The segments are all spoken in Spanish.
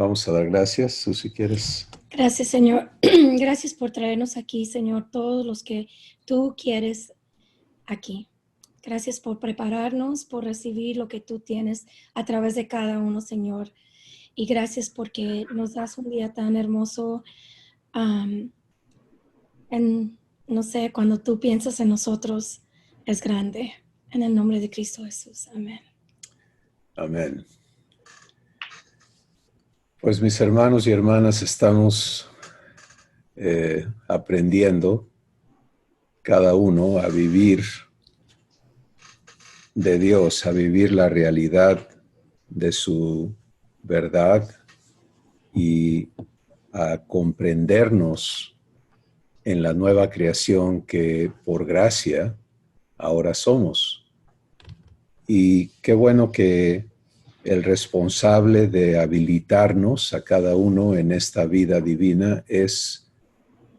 Vamos a dar gracias. Si quieres. Gracias, Señor. Gracias por traernos aquí, Señor, todos los que tú quieres aquí. Gracias por prepararnos, por recibir lo que tú tienes a través de cada uno, Señor. Y gracias porque nos das un día tan hermoso. No sé, cuando tú piensas en nosotros, es grande. En el nombre de Cristo Jesús. Amén. Amén. Pues mis hermanos y hermanas, estamos aprendiendo cada uno a vivir de Dios, a vivir la realidad de su verdad y a comprendernos en la nueva creación que por gracia ahora somos. Y qué bueno que el responsable de habilitarnos a cada uno en esta vida divina es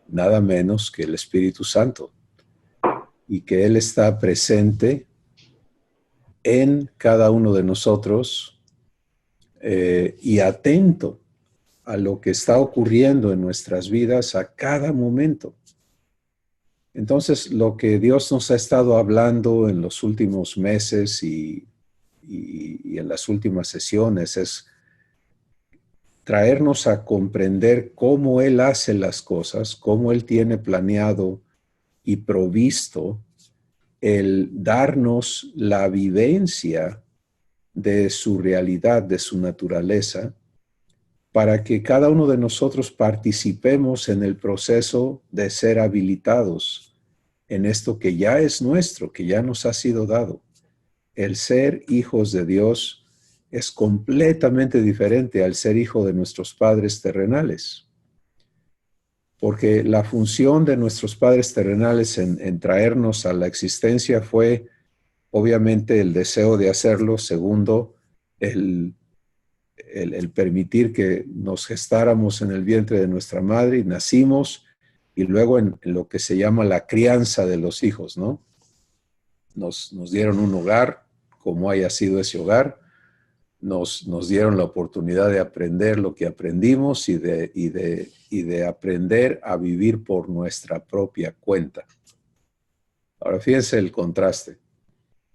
nada menos que el Espíritu Santo, y que Él está presente en cada uno de nosotros y atento a lo que está ocurriendo en nuestras vidas a cada momento. Entonces, lo que Dios nos ha estado hablando en los últimos meses y en las últimas sesiones es traernos a comprender cómo Él hace las cosas, cómo Él tiene planeado y provisto el darnos la vivencia de su realidad, de su naturaleza, para que cada uno de nosotros participemos en el proceso de ser habilitados en esto que ya es nuestro, que ya nos ha sido dado. El ser hijos de Dios es completamente diferente al ser hijo de nuestros padres terrenales. Porque la función de nuestros padres terrenales en traernos a la existencia fue, obviamente, el deseo de hacerlo. Segundo, el permitir que nos gestáramos en el vientre de nuestra madre y nacimos, y luego en lo que se llama la crianza de los hijos, ¿no? Nos dieron un hogar, como haya sido ese hogar, nos dieron la oportunidad de aprender lo que aprendimos y de aprender a vivir por nuestra propia cuenta. Ahora fíjense el contraste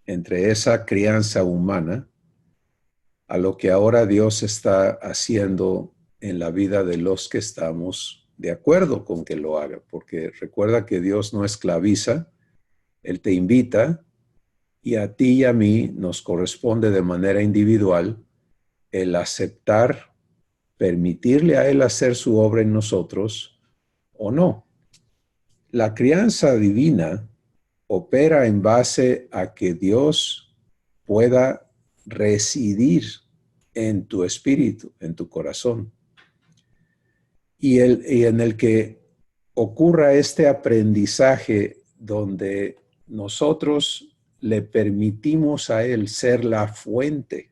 entre esa crianza humana a lo que ahora Dios está haciendo en la vida de los que estamos de acuerdo con que lo haga. Porque recuerda que Dios no esclaviza, Él te invita, y a ti y a mí nos corresponde de manera individual el aceptar, permitirle a Él hacer su obra en nosotros o no. La crianza divina opera en base a que Dios pueda residir en tu espíritu, en tu corazón. Y en el que ocurra este aprendizaje donde nosotros le permitimos a Él ser la fuente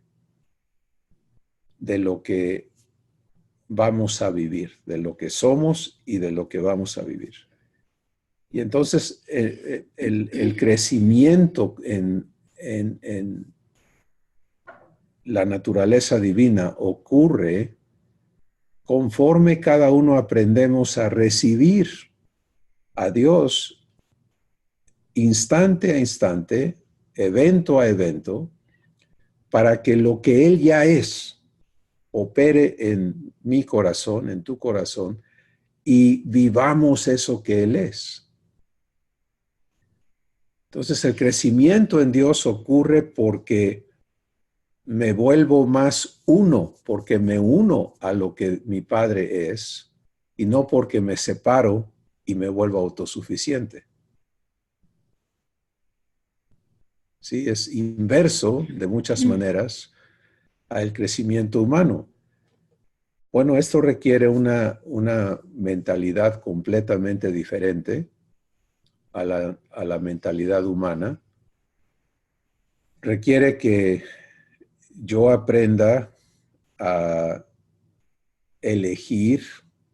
de lo que vamos a vivir, de lo que somos y de lo que vamos a vivir. Y entonces el crecimiento en la naturaleza divina ocurre conforme cada uno aprendemos a recibir a Dios instante a instante, evento a evento, para que lo que Él ya es opere en mi corazón, en tu corazón, y vivamos eso que Él es. Entonces el crecimiento en Dios ocurre porque me vuelvo más uno, porque me uno a lo que mi Padre es, y no porque me separo y me vuelvo autosuficiente. Sí, es inverso de muchas maneras al crecimiento humano. Bueno, esto requiere una mentalidad completamente diferente a la mentalidad humana. Requiere que yo aprenda a elegir,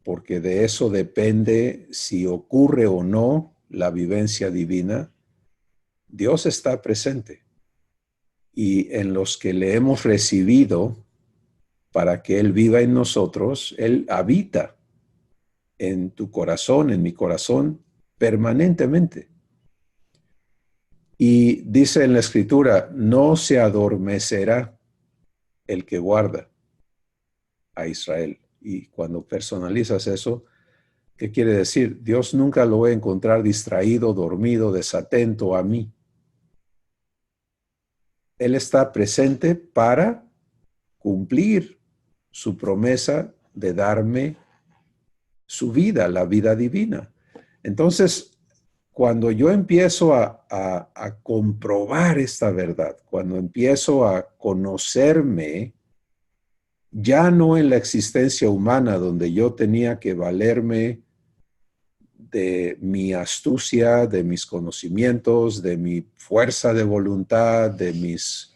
porque de eso depende si ocurre o no la vivencia divina. Dios está presente, y en los que le hemos recibido para que Él viva en nosotros. Él habita en tu corazón, en mi corazón, permanentemente. Y dice en la Escritura, no se adormecerá el que guarda a Israel. Y cuando personalizas eso, ¿qué quiere decir? Dios nunca lo va a encontrar distraído, dormido, desatento a mí. Él está presente para cumplir su promesa de darme su vida, la vida divina. Entonces, cuando yo empiezo a comprobar esta verdad, cuando empiezo a conocerme, ya no en la existencia humana donde yo tenía que valerme de mi astucia, de mis conocimientos, de mi fuerza de voluntad, de mis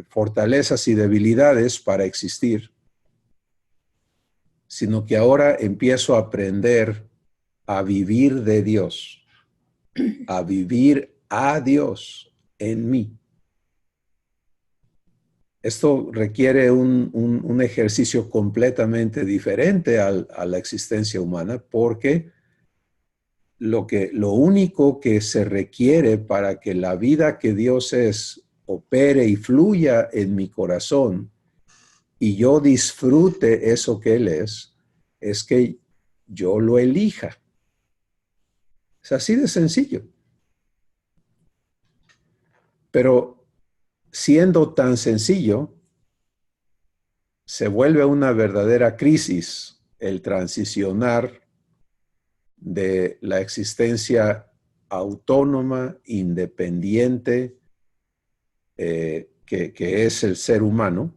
fortalezas y debilidades para existir, sino que ahora empiezo a aprender a vivir de Dios, a vivir a Dios en mí. Esto requiere un ejercicio completamente diferente a la existencia humana, porque lo único que se requiere para que la vida que Dios es opere y fluya en mi corazón y yo disfrute eso que Él es que yo lo elija. Es así de sencillo. Pero siendo tan sencillo, se vuelve una verdadera crisis el transicionar de la existencia autónoma, independiente, que es el ser humano,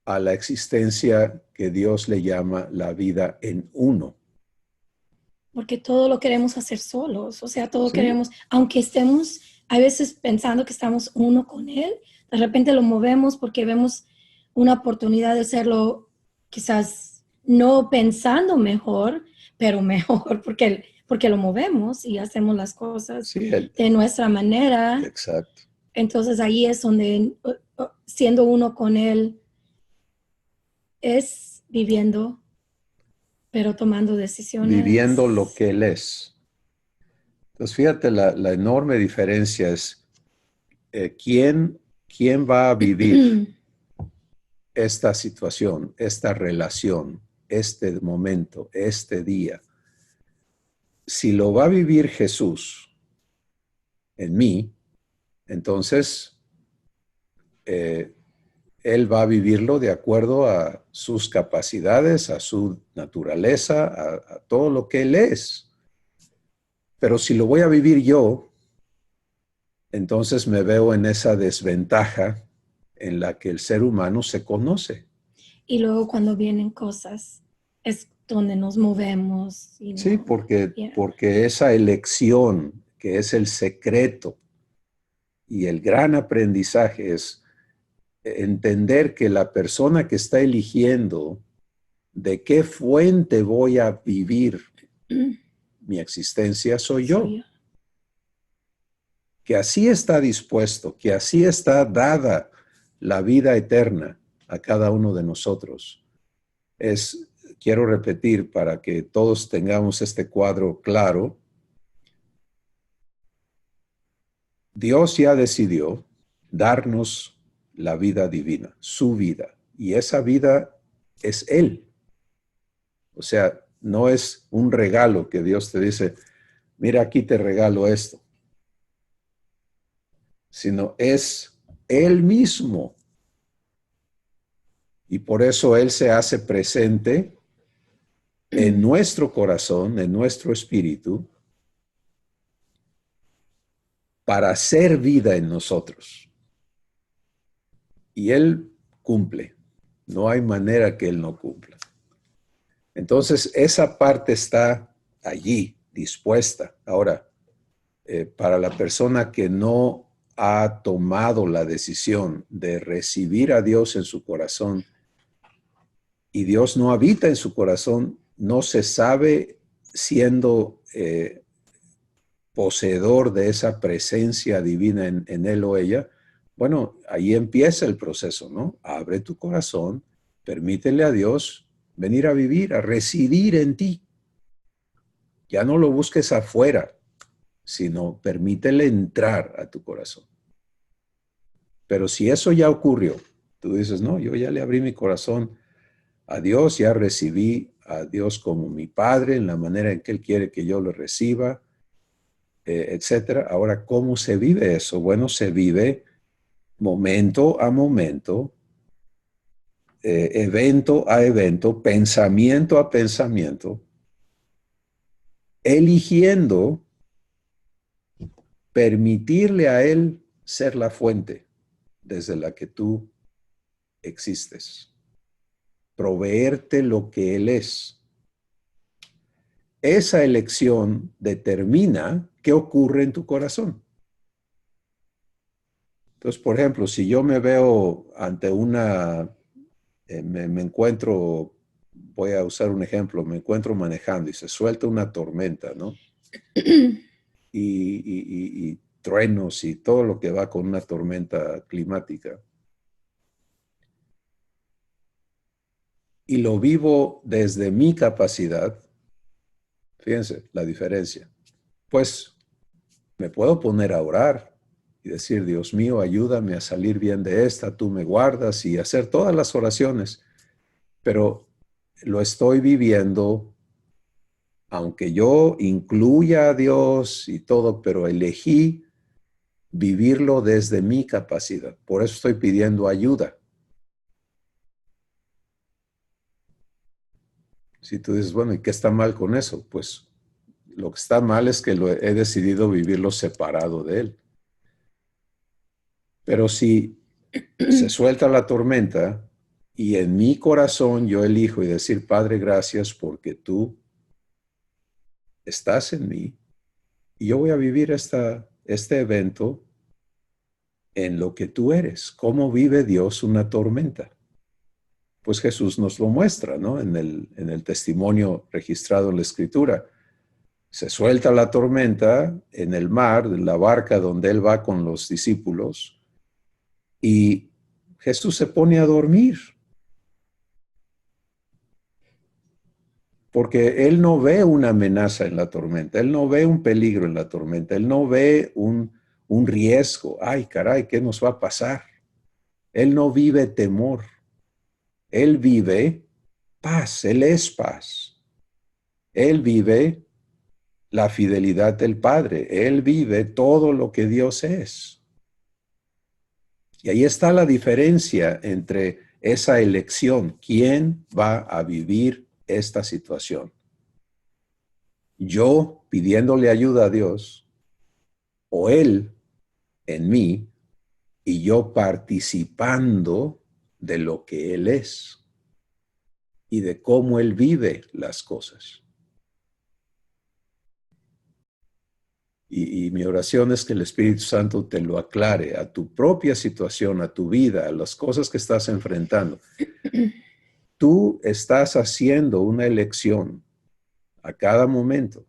a la existencia que Dios le llama la vida en uno. Porque todo lo queremos hacer solos, o sea, todo Sí. queremos, aunque estemos a veces pensando que estamos uno con Él, de repente lo movemos porque vemos una oportunidad de hacerlo quizás no pensando mejor, pero mejor porque lo movemos y hacemos las cosas Sí, de nuestra manera. exacto. Entonces ahí es donde siendo uno con Él es viviendo, pero tomando decisiones. Viviendo lo que Él es. Entonces, fíjate, la enorme diferencia es ¿quién va a vivir esta situación, esta relación, este momento, este día? Si lo va a vivir Jesús en mí, entonces Él va a vivirlo de acuerdo a sus capacidades, a su naturaleza, a todo lo que Él es. Pero si lo voy a vivir yo, entonces me veo en esa desventaja en la que el ser humano se conoce. Y luego cuando vienen cosas, es donde nos movemos. Y no, Sí, porque esa elección, que es el secreto y el gran aprendizaje, es entender que la persona que está eligiendo de qué fuente voy a vivir mi existencia soy yo. Que así está dispuesto, que así está dada la vida eterna a cada uno de nosotros. Quiero repetir para que todos tengamos este cuadro claro. Dios ya decidió darnos la vida divina, su vida, y esa vida es Él. O sea, no es un regalo que Dios te dice, mira, aquí te regalo esto, sino es Él mismo. Y por eso Él se hace presente en nuestro corazón, en nuestro espíritu, para hacer vida en nosotros. Y Él cumple. No hay manera que Él no cumpla. Entonces, esa parte está allí, dispuesta. Ahora, para la persona que no ha tomado la decisión de recibir a Dios en su corazón y Dios no habita en su corazón, no se sabe siendo poseedor de esa presencia divina en él o ella, Bueno, ahí empieza el proceso, ¿no? Abre tu corazón, permítele a Dios venir a vivir, a residir en ti. Ya no lo busques afuera, sino permítele entrar a tu corazón. Pero si eso ya ocurrió, tú dices, no, yo ya le abrí mi corazón a Dios, ya recibí a Dios como mi Padre en la manera en que Él quiere que yo lo reciba, etcétera. Ahora, ¿cómo se vive eso? Bueno, se vive momento a momento, evento a evento, pensamiento a pensamiento, eligiendo permitirle a Él ser la fuente desde la que tú existes, proveerte lo que Él es. Esa elección determina qué ocurre en tu corazón. Entonces, por ejemplo, si yo me veo ante me encuentro, voy a usar un ejemplo, me encuentro manejando y se suelta una tormenta, ¿no? Y truenos y todo lo que va con una tormenta climática. Y lo vivo desde mi capacidad, fíjense la diferencia. Pues me puedo poner a orar y decir, Dios mío, ayúdame a salir bien de esta, tú me guardas y hacer todas las oraciones, pero lo estoy viviendo, aunque yo incluya a Dios y todo, pero elegí vivirlo desde mi capacidad. Por eso estoy pidiendo ayuda. Si tú dices, bueno, ¿y qué está mal con eso? Pues lo que está mal es que he decidido vivirlo separado de Él. Pero si se suelta la tormenta y en mi corazón yo elijo y decir, Padre, gracias porque tú estás en mí y yo voy a vivir este evento en lo que tú eres. ¿Cómo vive Dios una tormenta? Pues Jesús nos lo muestra, ¿no? En el testimonio registrado en la Escritura. Se suelta la tormenta en el mar, en la barca donde Él va con los discípulos, y Jesús se pone a dormir, porque Él no ve una amenaza en la tormenta, Él no ve un peligro en la tormenta, Él no ve un riesgo. Ay, caray, ¿qué nos va a pasar? Él no vive temor, Él vive paz, Él es paz. Él vive la fidelidad del Padre, Él vive todo lo que Dios es. Y ahí está la diferencia entre esa elección. ¿Quién va a vivir esta situación? ¿Yo pidiéndole ayuda a Dios o Él en mí y yo participando de lo que Él es y de cómo Él vive las cosas? Y mi oración es que el Espíritu Santo te lo aclare a tu propia situación, a tu vida, a las cosas que estás enfrentando. Tú estás haciendo una elección a cada momento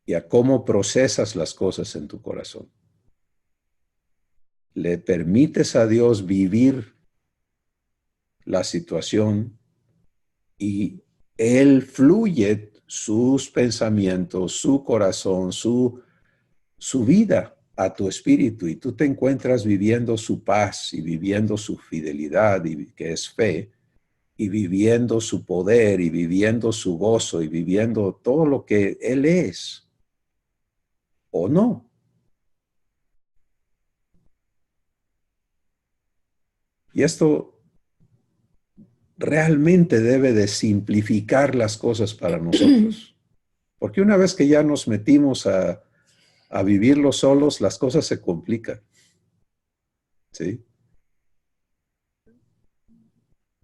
y a cómo procesas las cosas en tu corazón. Le permites a Dios vivir la situación y Él fluye sus pensamientos, su corazón, su vida a tu espíritu y tú te encuentras viviendo su paz y viviendo su fidelidad, y que es fe, y viviendo su poder y viviendo su gozo y viviendo todo lo que Él es, ¿o no? Y esto realmente debe de simplificar las cosas para nosotros, porque una vez que ya nos metimos a vivirlo solos, las cosas se complican, ¿sí?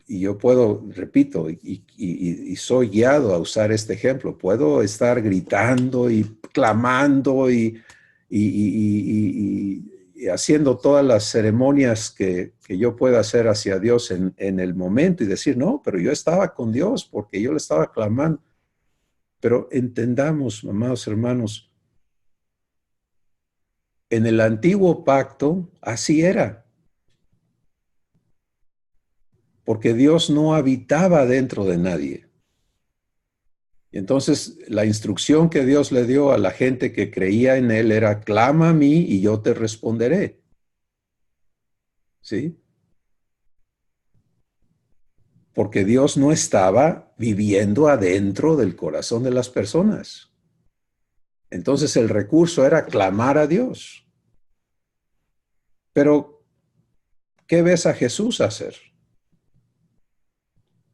Y yo puedo, repito, y soy guiado a usar este ejemplo, puedo estar gritando y clamando y haciendo todas las ceremonias que yo pueda hacer hacia Dios en el momento y decir, no, pero yo estaba con Dios porque yo le estaba clamando. Pero entendamos, amados hermanos, En el antiguo pacto, así era. Porque Dios no habitaba dentro de nadie. Y entonces, la instrucción que Dios le dio a la gente que creía en Él era, clama a mí y yo te responderé. ¿Sí? Porque Dios no estaba viviendo adentro del corazón de las personas. Entonces, el recurso era clamar a Dios. Pero, ¿qué ves a Jesús hacer?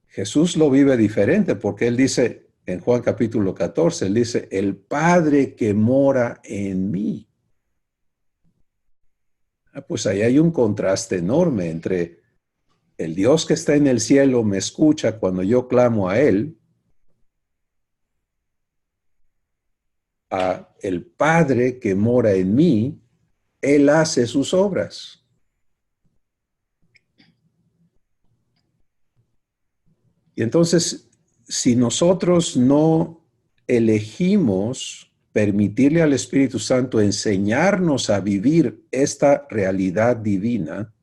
Jesús lo vive diferente porque Él dice, en Juan capítulo 14, Él dice, el Padre que mora en mí. Pues ahí hay un contraste enorme entre el Dios que está en el cielo me escucha cuando yo clamo a Él, a el Padre que mora en mí, Él hace sus obras. Y entonces, si nosotros no elegimos permitirle al Espíritu Santo enseñarnos a vivir esta realidad divina,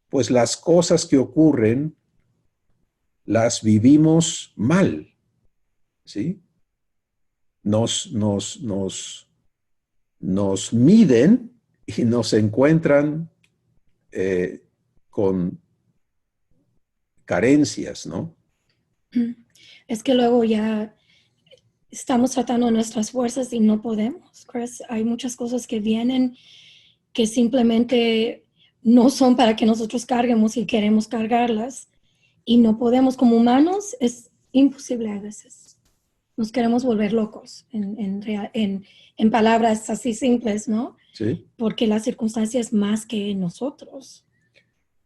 pues las cosas que ocurren las vivimos mal, ¿sí? Nos miden y nos encuentran con carencias, ¿no? Es que luego ya estamos tratando nuestras fuerzas y no podemos, Chris. Hay muchas cosas que vienen que simplemente no son para que nosotros carguemos y queremos cargarlas y no podemos como humanos, es imposible a veces. Nos queremos volver locos en palabras así simples, ¿no? Sí. Porque la circunstancia es más que nosotros.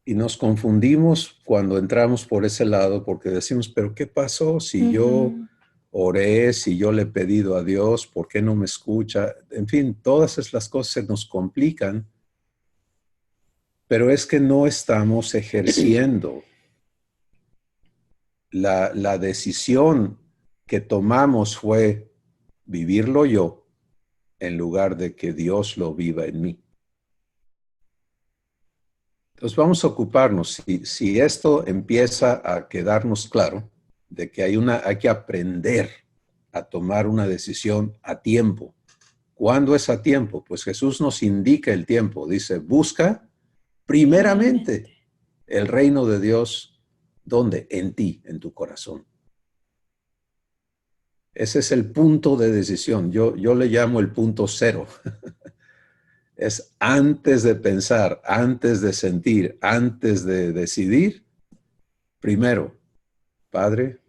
Y nos confundimos cuando entramos por ese lado porque decimos, pero ¿qué pasó? Si yo oré, si yo le he pedido a Dios, ¿por qué no me escucha? En fin, todas esas cosas se nos complican, pero es que no estamos ejerciendo la decisión que tomamos fue vivirlo yo en lugar de que Dios lo viva en mí. Entonces vamos a ocuparnos, si esto empieza a quedarnos claro, de que hay que aprender a tomar una decisión a tiempo. ¿Cuándo es a tiempo? Pues Jesús nos indica el tiempo. Dice, busca primeramente el reino de Dios. ¿Dónde? En ti, en tu corazón. Ese es el punto de decisión. Yo le llamo el punto cero. Es antes de pensar, antes de sentir, antes de decidir. Primero, Padre,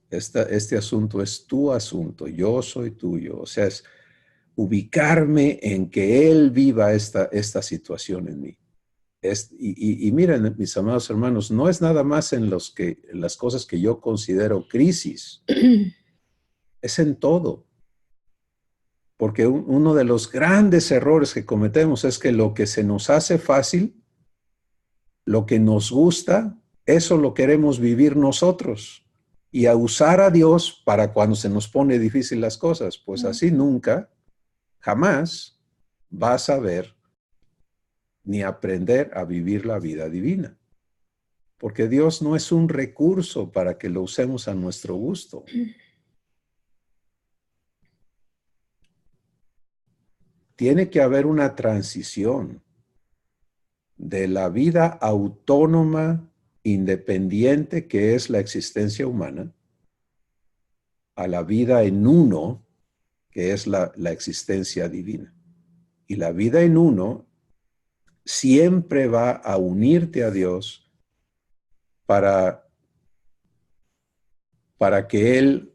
este asunto es tu asunto, yo soy tuyo. O sea, es ubicarme en que Él viva esta situación en mí. Y miren, mis amados hermanos, no es nada más en las cosas que yo considero crisis, es en todo. Porque uno de los grandes errores que cometemos es que lo que se nos hace fácil, lo que nos gusta, eso lo queremos vivir nosotros. Y a usar a Dios para cuando se nos pone difícil las cosas. Pues así nunca, jamás vas a ver ni aprender a vivir la vida divina. Porque Dios no es un recurso para que lo usemos a nuestro gusto. Tiene que haber una transición de la vida autónoma, independiente que es la existencia humana, a la vida en uno, que es la existencia divina. Y la vida en uno siempre va a unirte a Dios para que Él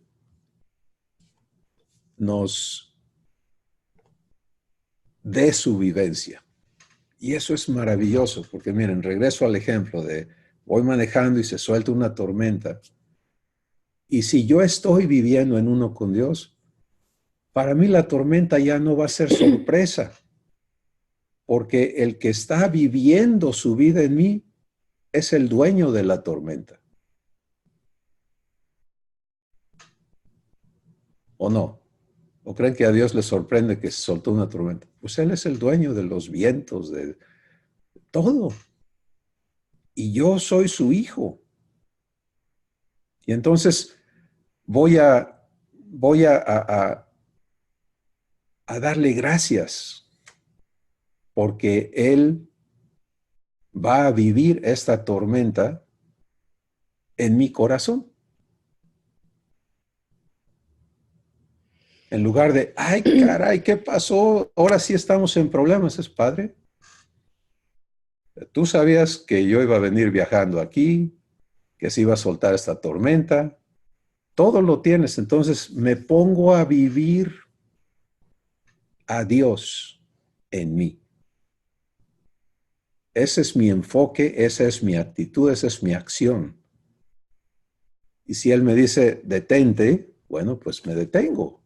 nos dé su vivencia. Y eso es maravilloso, porque miren, regreso al ejemplo de voy manejando y se suelta una tormenta. Y si yo estoy viviendo en uno con Dios, para mí la tormenta ya no va a ser sorpresa, porque el que está viviendo su vida en mí es el dueño de la tormenta. ¿O no? ¿O creen que a Dios le sorprende que se soltó una tormenta? Pues Él es el dueño de los vientos, de todo. Y yo soy su hijo. Y entonces voy a darle gracias porque Él va a vivir esta tormenta en mi corazón. En lugar de, ay, caray, ¿qué pasó? Ahora sí estamos en problemas. Es padre. Tú sabías que yo iba a venir viajando aquí, que se iba a soltar esta tormenta. Todo lo tienes. Entonces me pongo a vivir a Dios en mí. Ese es mi enfoque, esa es mi actitud, esa es mi acción. Y si Él me dice, detente, bueno, pues me detengo.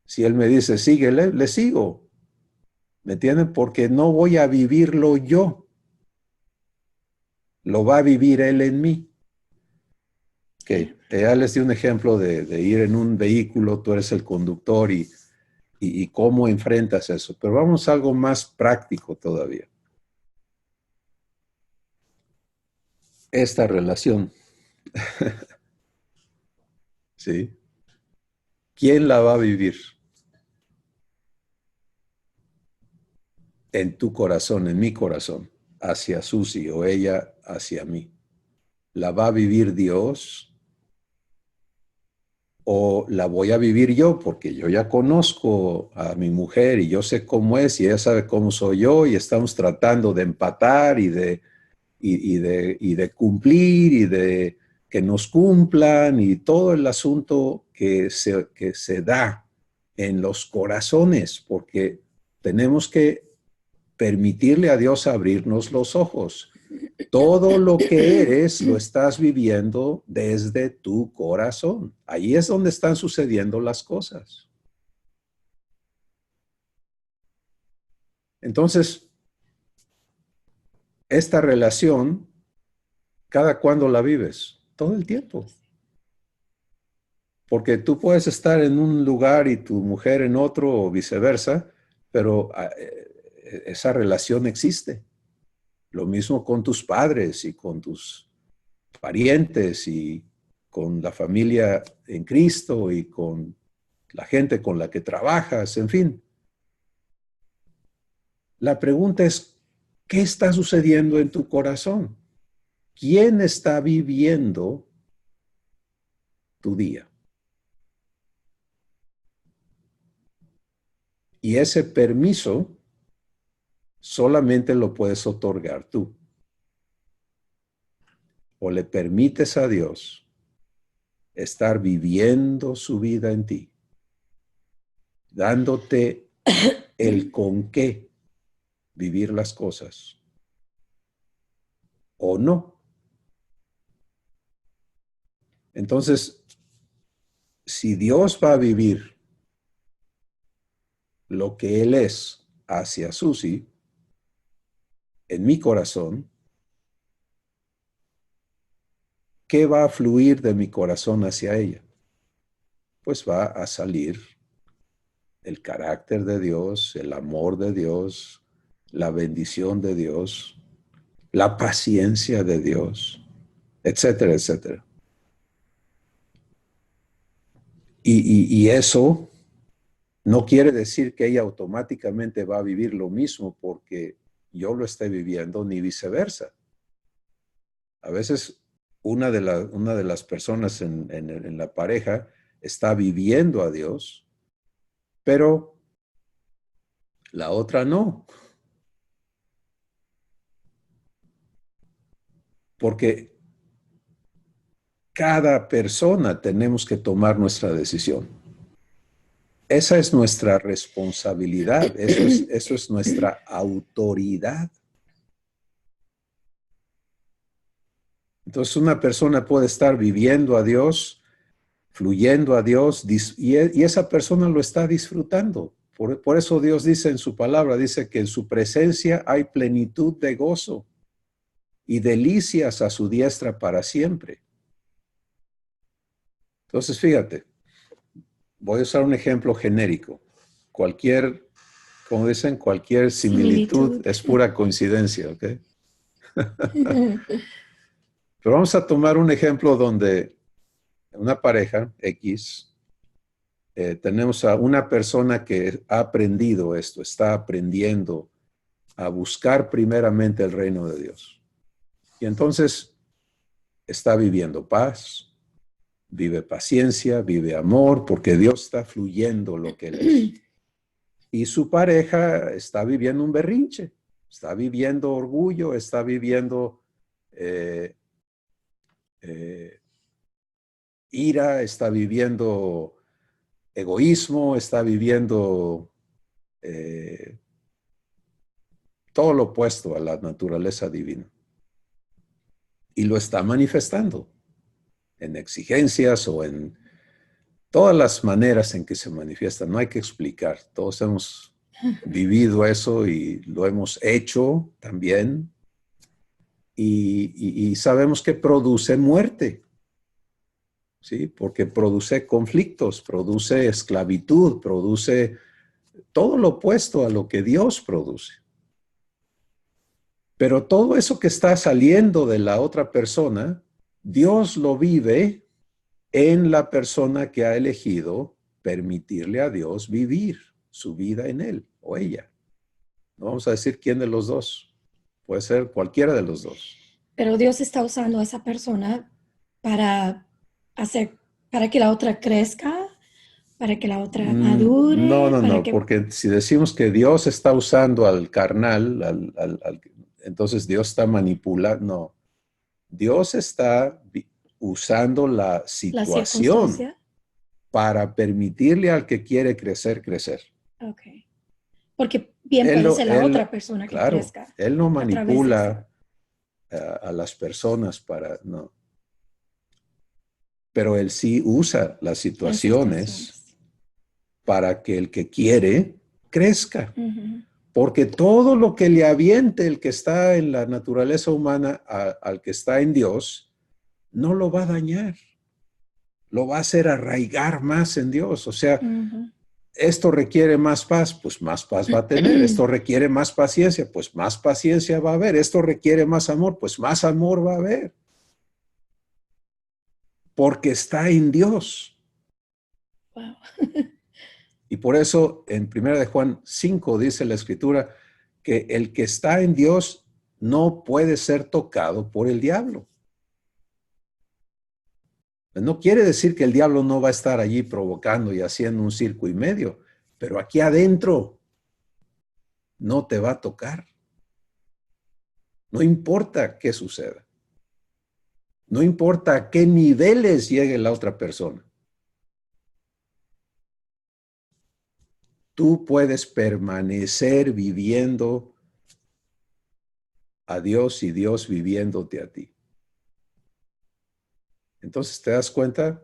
Si Él me dice, síguele, le sigo. ¿Me entienden? Porque no voy a vivirlo yo. Lo va a vivir Él en mí. Ok, ya les di un ejemplo de ir en un vehículo, tú eres el conductor y cómo enfrentas eso. Pero vamos a algo más práctico todavía. Esta relación, ¿sí? ¿Quién la va a vivir? En tu corazón, en mi corazón, hacia Susi o ella hacia mí. ¿La va a vivir Dios o la voy a vivir yo? Porque yo ya conozco a mi mujer y yo sé cómo es y ella sabe cómo soy yo y estamos tratando de empatar y de cumplir y de que nos cumplan y todo el asunto que se da en los corazones, porque tenemos que permitirle a Dios abrirnos los ojos. Todo lo que eres lo estás viviendo desde tu corazón. Ahí es donde están sucediendo las cosas. Entonces, esta relación, ¿cada cuándo la vives? Todo el tiempo. Porque tú puedes estar en un lugar y tu mujer en otro o viceversa, pero esa relación existe. Lo mismo con tus padres y con tus parientes y con la familia en Cristo y con la gente con la que trabajas, en fin. La pregunta es, ¿qué está sucediendo en tu corazón? ¿Quién está viviendo tu día? Y ese permiso solamente lo puedes otorgar tú. O le permites a Dios estar viviendo su vida en ti, dándote el con qué vivir las cosas, o no. Entonces, si Dios va a vivir lo que Él es hacia Susi, en mi corazón, ¿qué va a fluir de mi corazón hacia ella? Pues va a salir el carácter de Dios, el amor de Dios, la bendición de Dios, la paciencia de Dios, etcétera, etcétera. Y eso no quiere decir que ella automáticamente va a vivir lo mismo porque yo lo esté viviendo, ni viceversa. A veces una de las personas en la pareja está viviendo a Dios, pero la otra no, porque cada persona tenemos que tomar nuestra decisión. Esa es nuestra responsabilidad, eso es nuestra autoridad. Entonces una persona puede estar viviendo a Dios, fluyendo a Dios, y esa persona lo está disfrutando. Por eso Dios dice en su palabra, dice que en su presencia hay plenitud de gozo y delicias a su diestra para siempre. Entonces, fíjate, Voy a usar un ejemplo genérico. Cualquier, como dicen, cualquier similitud es pura coincidencia, ¿ok? Pero vamos a tomar un ejemplo donde una pareja X, tenemos a una persona que ha aprendido esto, está aprendiendo a buscar primeramente el reino de Dios. Y entonces está viviendo paz, vive paciencia, vive amor, porque Dios está fluyendo lo que Él es. Y su pareja está viviendo un berrinche, está viviendo orgullo, está viviendo eh, ira, está viviendo egoísmo, está viviendo todo lo opuesto a la naturaleza divina. Y lo está manifestando en exigencias o en todas las maneras en que se manifiesta. No hay que explicar. Todos hemos vivido eso y lo hemos hecho también. Y sabemos que produce muerte, ¿sí? Porque produce conflictos, produce esclavitud, produce todo lo opuesto a lo que Dios produce. Pero todo eso que está saliendo de la otra persona, Dios lo vive en la persona que ha elegido permitirle a Dios vivir su vida en él o ella. No vamos a decir quién de los dos. Puede ser cualquiera de los dos. Pero Dios está usando a esa persona para hacer, para que la otra crezca, para que la otra madure, para No, que... porque si decimos que Dios está usando al carnal, entonces Dios está manipulando. No, Dios está usando la La situación circunstancia. para permitirle al que quiere crecer, crecer. Ok. Porque bien Él, puede ser la otra él persona que claro, crezca él no a través de eso. manipula a las personas para, no. Pero él sí usa las Las situaciones situaciones. para que el que quiere crezca. Ujú. Porque todo lo que le aviente el que está en la naturaleza humana al que está en Dios, no lo va a dañar. Lo va a hacer arraigar más en Dios. O sea, Ujú. esto requiere más paz, pues más paz va a tener. Esto requiere más paciencia, pues más paciencia va a haber. Esto requiere más amor, pues más amor va a haber. Porque está en Dios. Wow. Y por eso en 1 de Juan 5 dice la Escritura que el que está en Dios no puede ser tocado por el diablo. No quiere decir que el diablo no va a estar allí provocando y haciendo un circo y medio, pero aquí adentro no te va a tocar. No importa qué suceda. No importa a qué niveles llegue la otra persona. Tú puedes permanecer viviendo a Dios y Dios viviéndote a ti. Entonces, ¿te das cuenta?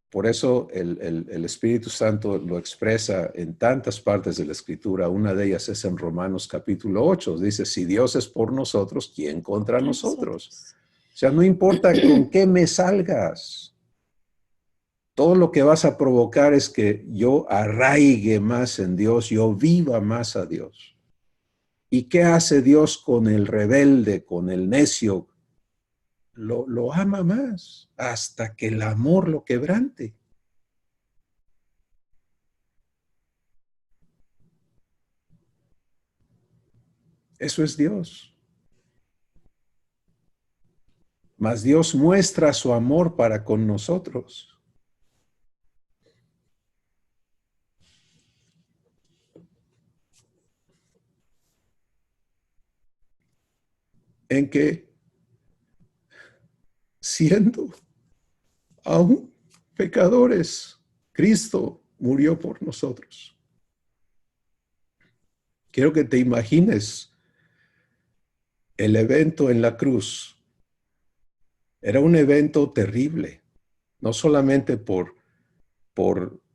Por eso el Espíritu Santo lo expresa en tantas partes de la Escritura. Una de ellas es en Romanos capítulo 8. Dice, si Dios es por nosotros, ¿quién contra Contra nosotros? nosotros. O sea, no importa con qué me salgas. Todo lo que vas a provocar es que yo arraigue más en Dios, yo viva más a Dios. ¿Y qué hace Dios con el rebelde, con el necio? Lo ama más hasta que el amor lo quebrante. Eso es Dios. Mas Dios muestra su amor para con nosotros en que siendo aún pecadores, Cristo murió por nosotros. Quiero que te imagines el evento en la cruz. Era un evento terrible, no solamente por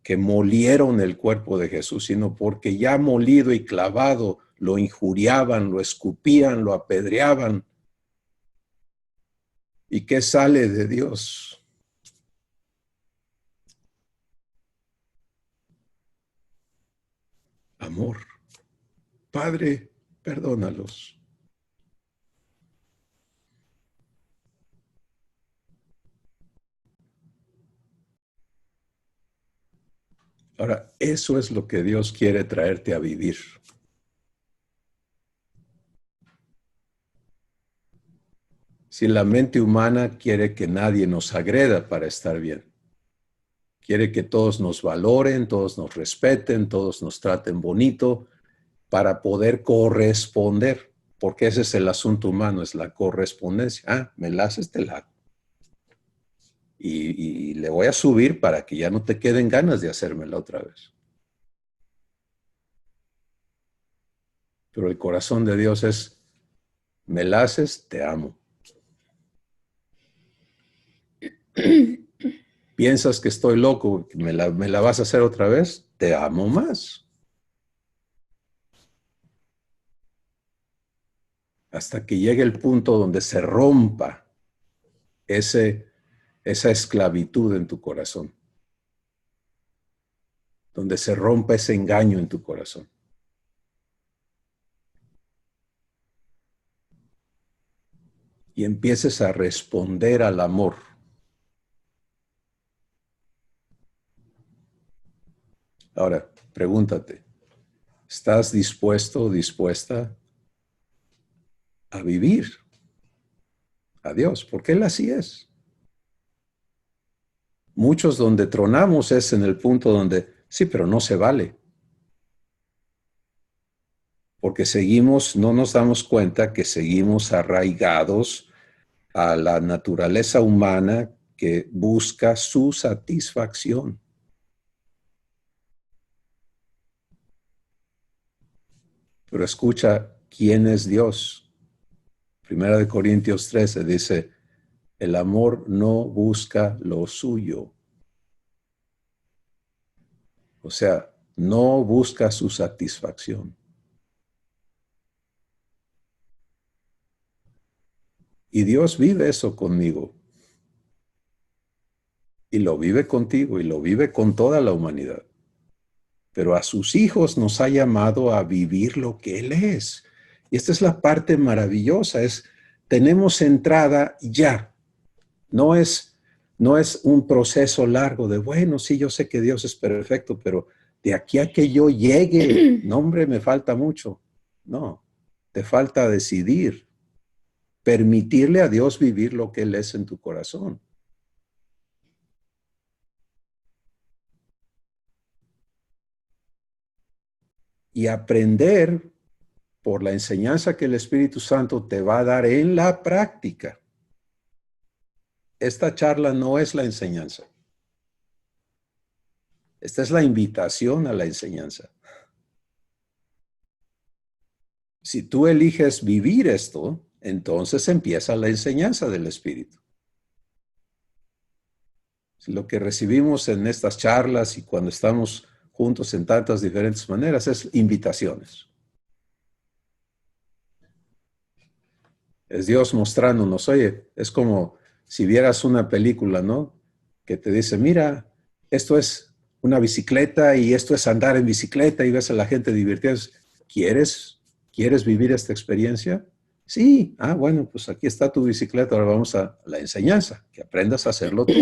que molieron el cuerpo de Jesús, sino porque ya molido y clavado lo injuriaban, lo escupían, lo apedreaban. ¿Y qué sale de Dios? amor. Padre, perdónalos. Ahora, eso es lo que Dios quiere traerte a vivir. Si la mente humana quiere que nadie nos agreda para estar bien, quiere que todos nos valoren, todos nos respeten, todos nos traten bonito para poder corresponder, porque ese es el asunto humano, es la correspondencia. Ah, me la haces, te la hago. Y le voy a subir para que ya no te queden ganas de hacérmela otra vez. Pero el corazón de Dios es, me la haces, te amo. ¿Piensas que estoy loco, que me la vas a hacer otra vez? Te amo más. Hasta que llegue el punto donde se rompa esa esclavitud en tu corazón. Donde se rompa ese engaño en tu corazón. Y empieces a responder al amor. Ahora, pregúntate, ¿estás dispuesto o dispuesta a vivir a Dios? Porque Él así es. Muchos donde tronamos es en el punto donde, sí, pero no se vale. Porque seguimos, no nos damos cuenta que seguimos arraigados a la naturaleza humana que busca su satisfacción. Pero escucha, ¿quién es Dios? Primera de Corintios 13 dice, el amor no busca lo suyo. O sea, no busca su satisfacción. Y Dios vive eso conmigo. Y lo vive contigo y lo vive con toda la humanidad. Pero a sus hijos nos ha llamado a vivir lo que Él es. Y esta es la parte maravillosa, tenemos entrada ya. No es un proceso largo de, bueno, sí, yo sé que Dios es perfecto, pero de aquí a que yo llegue, no, hombre, me falta mucho. No, te falta decidir, permitirle a Dios vivir lo que Él es en tu corazón. Y aprender por la enseñanza que el Espíritu Santo te va a dar en la práctica. Esta charla no es la enseñanza. Esta es la invitación a la enseñanza. Si tú eliges vivir esto, entonces empieza la enseñanza del Espíritu. Si lo que recibimos en estas charlas y cuando estamos juntos en tantas diferentes maneras es invitaciones. Es Dios mostrándonos, oye, es como si vieras una película, ¿no? Que te dice, mira, esto es una bicicleta y esto es andar en bicicleta y ves a la gente divirtiéndose. ¿Quieres vivir esta experiencia? Sí. Ah, bueno, pues aquí está tu bicicleta, ahora vamos a la enseñanza, que aprendas a hacerlo tú.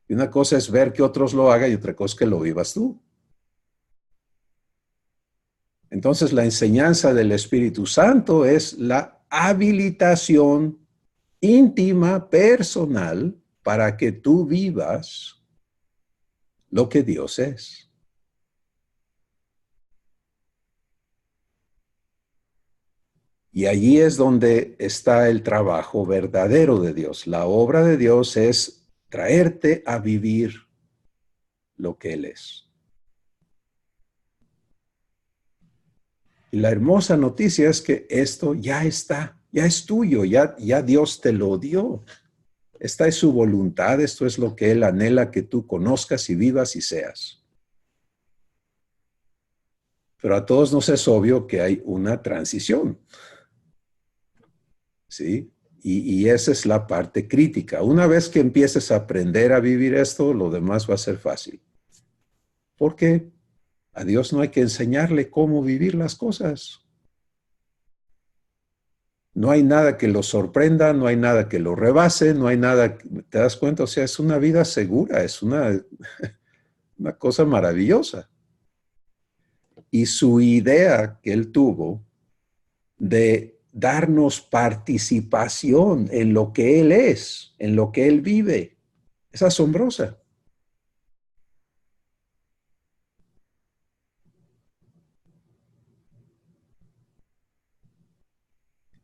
Y una cosa es ver que otros lo hagan y otra cosa es que lo vivas tú. Entonces, la enseñanza del Espíritu Santo es la habilitación íntima, personal, para que tú vivas lo que Dios es. Y allí es donde está el trabajo verdadero de Dios. La obra de Dios es traerte a vivir lo que Él es. Y la hermosa noticia es que esto ya está, ya es tuyo, ya Dios te lo dio. Esta es su voluntad, esto es lo que Él anhela que tú conozcas y vivas y seas. Pero a todos nos es obvio que hay una transición. ¿Sí? Y esa es la parte crítica. Una vez que empieces a aprender a vivir esto, lo demás va a ser fácil. ¿Por qué? A Dios no hay que enseñarle cómo vivir las cosas. No hay nada que lo sorprenda, no hay nada que lo rebase, no hay nada, ¿te das cuenta? O sea, es una vida segura, es una cosa maravillosa. Y su idea que él tuvo de darnos participación en lo que él es, en lo que él vive, es asombrosa.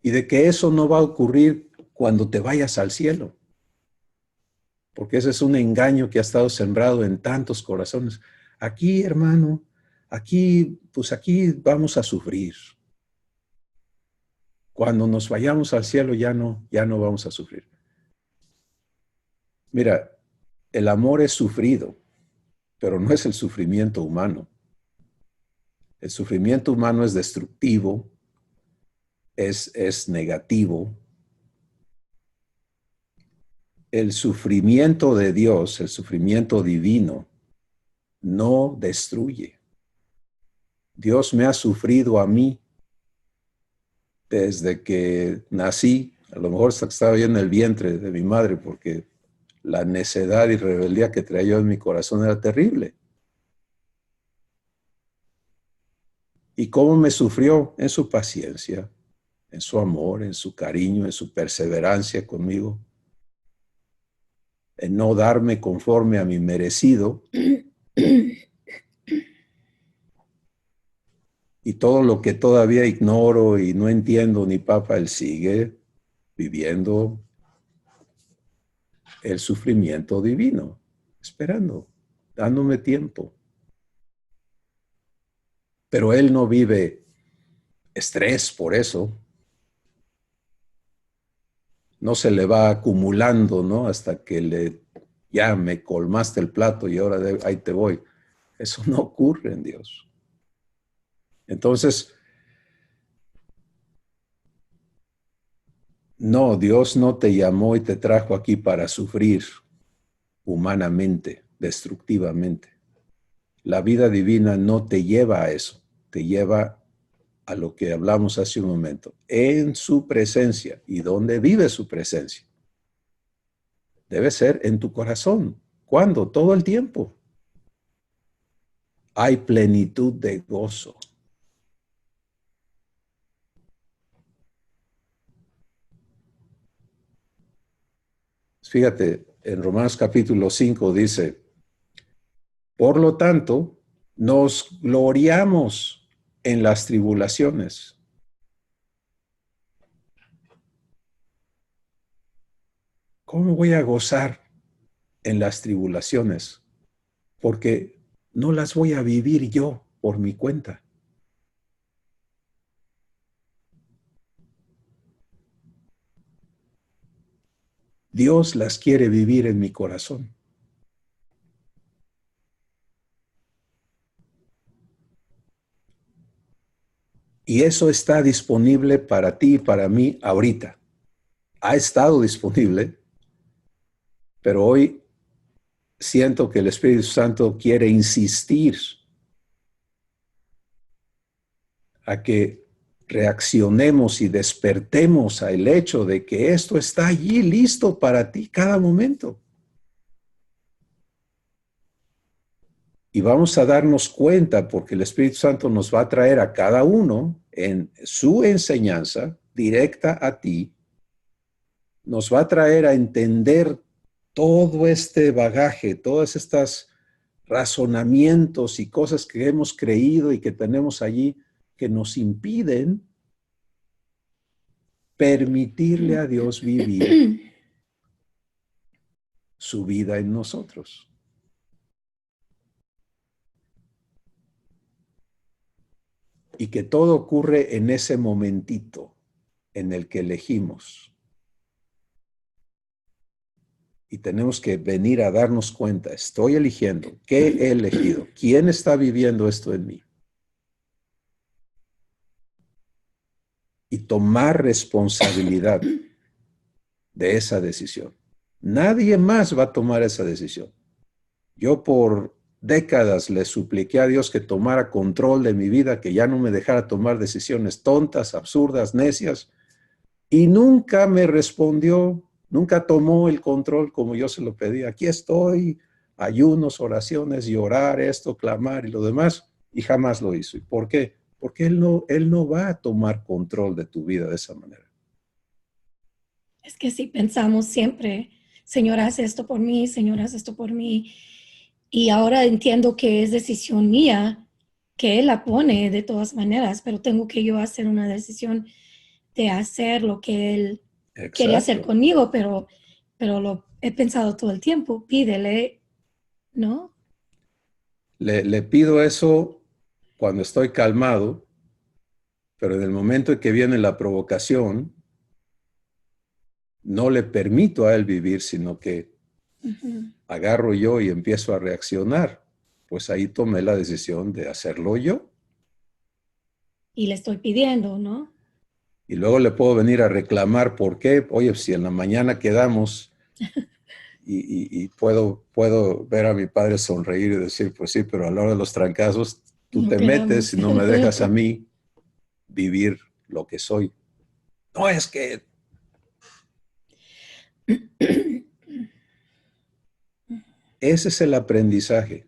Y de que eso no va a ocurrir cuando te vayas al cielo. Porque ese es un engaño que ha estado sembrado en tantos corazones. Aquí, hermano, aquí, pues aquí vamos a sufrir. Cuando nos vayamos al cielo ya no vamos a sufrir. Mira, el amor es sufrido, pero no es el sufrimiento humano. El sufrimiento humano es destructivo, es negativo. El sufrimiento de Dios, el sufrimiento divino, no destruye. Dios me ha sufrido a mí desde que nací. A lo mejor estaba yo en el vientre de mi madre porque la necedad y rebeldía que traía yo en mi corazón era terrible. ¿Y cómo me sufrió? En su paciencia, en su amor, en su cariño, en su perseverancia conmigo, en no darme conforme a mi merecido. Y todo lo que todavía ignoro y no entiendo ni papa, él sigue viviendo el sufrimiento divino, esperando, dándome tiempo. Pero él no vive estrés por eso. No se le va acumulando, ¿no? Hasta que ya me colmaste el plato y ahora ahí te voy. Eso no ocurre en Dios. Entonces, no, Dios no te llamó y te trajo aquí para sufrir humanamente, destructivamente. La vida divina no te lleva a eso, te lleva a lo que hablamos hace un momento, en su presencia. ¿Y dónde vive su presencia? Debe ser en tu corazón. ¿Cuándo? Todo el tiempo. Hay plenitud de gozo. Fíjate, en Romanos capítulo 5 dice, por lo tanto, nos gloriamos en las tribulaciones. ¿Cómo voy a gozar en las tribulaciones? Porque no las voy a vivir yo por mi cuenta. Dios las quiere vivir en mi corazón. Y eso está disponible para ti y para mí ahorita. Ha estado disponible, pero hoy siento que el Espíritu Santo quiere insistir a que reaccionemos y despertemos al hecho de que esto está allí listo para ti cada momento. Y vamos a darnos cuenta porque el Espíritu Santo nos va a traer a cada uno en su enseñanza directa a ti, nos va a traer a entender todo este bagaje, todas estas razonamientos y cosas que hemos creído y que tenemos allí que nos impiden permitirle a Dios vivir su vida en nosotros. Y que todo ocurre en ese momentito en el que elegimos. Y tenemos que venir a darnos cuenta, estoy eligiendo, ¿qué he elegido? ¿Quién está viviendo esto en mí? Y tomar responsabilidad de esa decisión. Nadie más va a tomar esa decisión. Yo por décadas le supliqué a Dios que tomara control de mi vida, que ya no me dejara tomar decisiones tontas, absurdas, necias, y nunca me respondió, nunca tomó el control como yo se lo pedí. Aquí estoy, ayunos, oraciones, llorar, esto, clamar y lo demás, y jamás lo hizo. ¿Y por qué? Porque Él no va a tomar control de tu vida de esa manera. Es que si pensamos siempre, Señor, haz esto por mí, Señor, haz esto por mí, y ahora entiendo que es decisión mía, que Él la pone de todas maneras, pero tengo que yo hacer una decisión de hacer lo que Él quiere hacer Exacto. conmigo, pero lo he pensado todo el tiempo, pídele, ¿no? Le pido eso cuando estoy calmado, pero en el momento en que viene la provocación, no le permito a él vivir, sino que agarro yo y empiezo a reaccionar. Pues ahí tomé la decisión de hacerlo yo. Y le estoy pidiendo, ¿no? Y luego le puedo venir a reclamar por qué. Oye, si en la mañana quedamos y puedo ver a mi padre sonreír y decir, pues sí, pero a la hora de los trancazos, tú No te metes quedamos. y no me dejas a mí vivir lo que soy. No, es que ese es el aprendizaje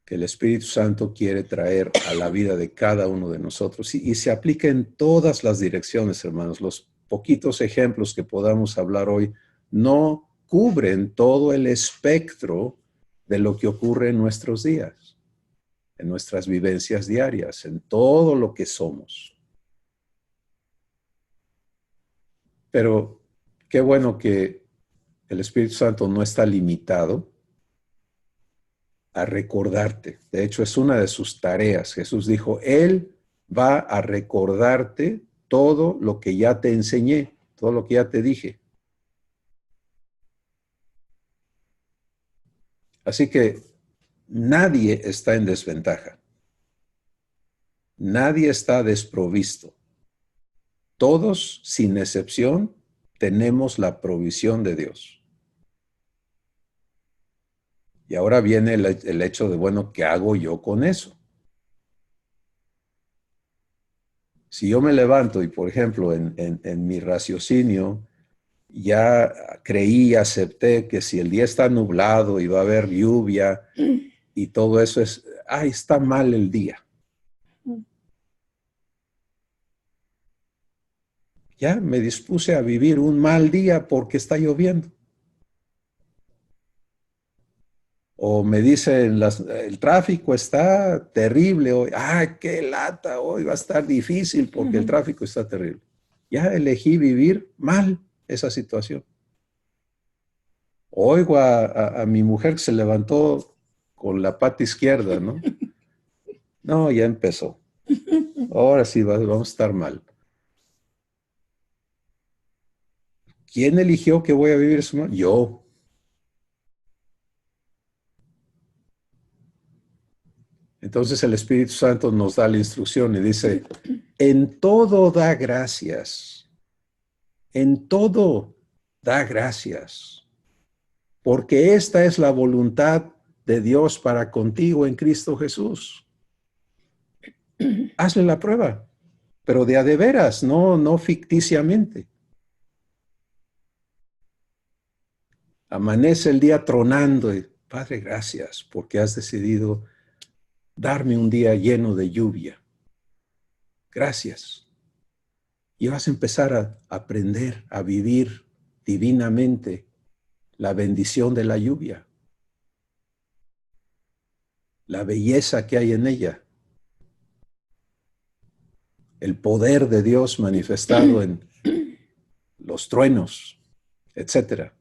que el Espíritu Santo quiere traer a la vida de cada uno de nosotros y se aplica en todas las direcciones, hermanos. Los poquitos ejemplos que podamos hablar hoy no cubren todo el espectro de lo que ocurre en nuestros días, en nuestras vivencias diarias, en todo lo que somos. Pero qué bueno que el Espíritu Santo no está limitado a recordarte. De hecho, es una de sus tareas. Jesús dijo, Él va a recordarte todo lo que ya te enseñé, todo lo que ya te dije. Así que nadie está en desventaja. Nadie está desprovisto. Todos, sin excepción, tenemos la provisión de Dios. Y ahora viene el hecho de, bueno, ¿qué hago yo con eso? Si yo me levanto y, por ejemplo, en mi raciocinio, ya creí, acepté que si el día está nublado y va a haber lluvia y todo eso es, ay, está mal el día. Ya me dispuse a vivir un mal día porque está lloviendo. O me dicen, el tráfico está terrible hoy. Ay, qué lata, hoy va a estar difícil porque el tráfico está terrible. Ya elegí vivir mal esa situación. Oigo a mi mujer que se levantó con la pata izquierda, ¿no? No, ya empezó. Ahora sí vamos a estar mal. ¿Quién eligió que voy a vivir eso mal? Yo. Entonces el Espíritu Santo nos da la instrucción y dice, en todo da gracias. En todo da gracias. Porque esta es la voluntad de Dios para contigo en Cristo Jesús. Hazle la prueba, pero de veras, no ficticiamente. Amanece el día tronando y, Padre, gracias porque has decidido darme un día lleno de lluvia. Gracias. Y vas a empezar a aprender a vivir divinamente la bendición de la lluvia, la belleza que hay en ella, el poder de Dios manifestado en los truenos, etcétera.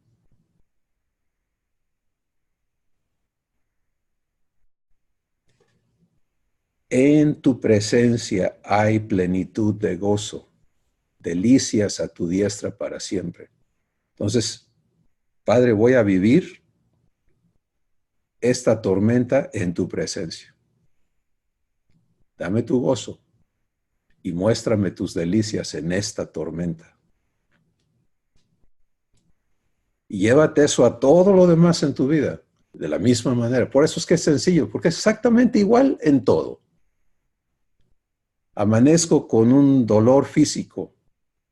En tu presencia hay plenitud de gozo, delicias a tu diestra para siempre. Entonces, Padre, voy a vivir esta tormenta en tu presencia. Dame tu gozo y muéstrame tus delicias en esta tormenta. Y llévate eso a todo lo demás en tu vida. de la misma manera. Por eso es que es sencillo, porque es exactamente igual en todo. Amanezco con un dolor físico,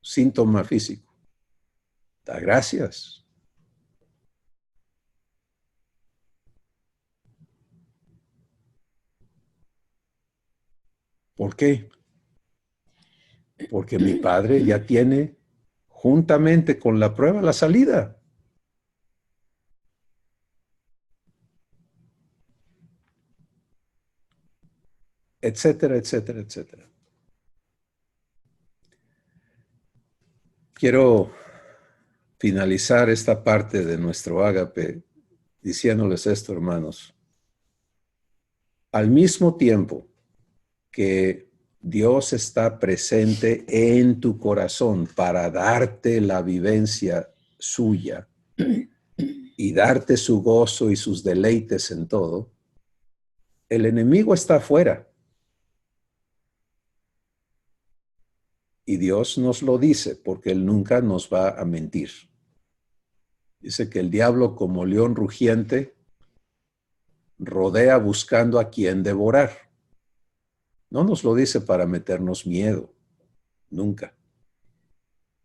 síntoma físico. Da gracias. ¿Por qué? Porque mi Padre ya tiene, juntamente con la prueba, la salida. Etcétera, etcétera, etcétera. Quiero finalizar esta parte de nuestro ágape diciéndoles esto, hermanos. Al mismo tiempo que Dios está presente en tu corazón para darte la vivencia suya y darte su gozo y sus deleites en todo, el enemigo está afuera. Y Dios nos lo dice porque Él nunca nos va a mentir. Dice que el diablo, como león rugiente, rodea buscando a quien devorar. No nos lo dice para meternos miedo, nunca.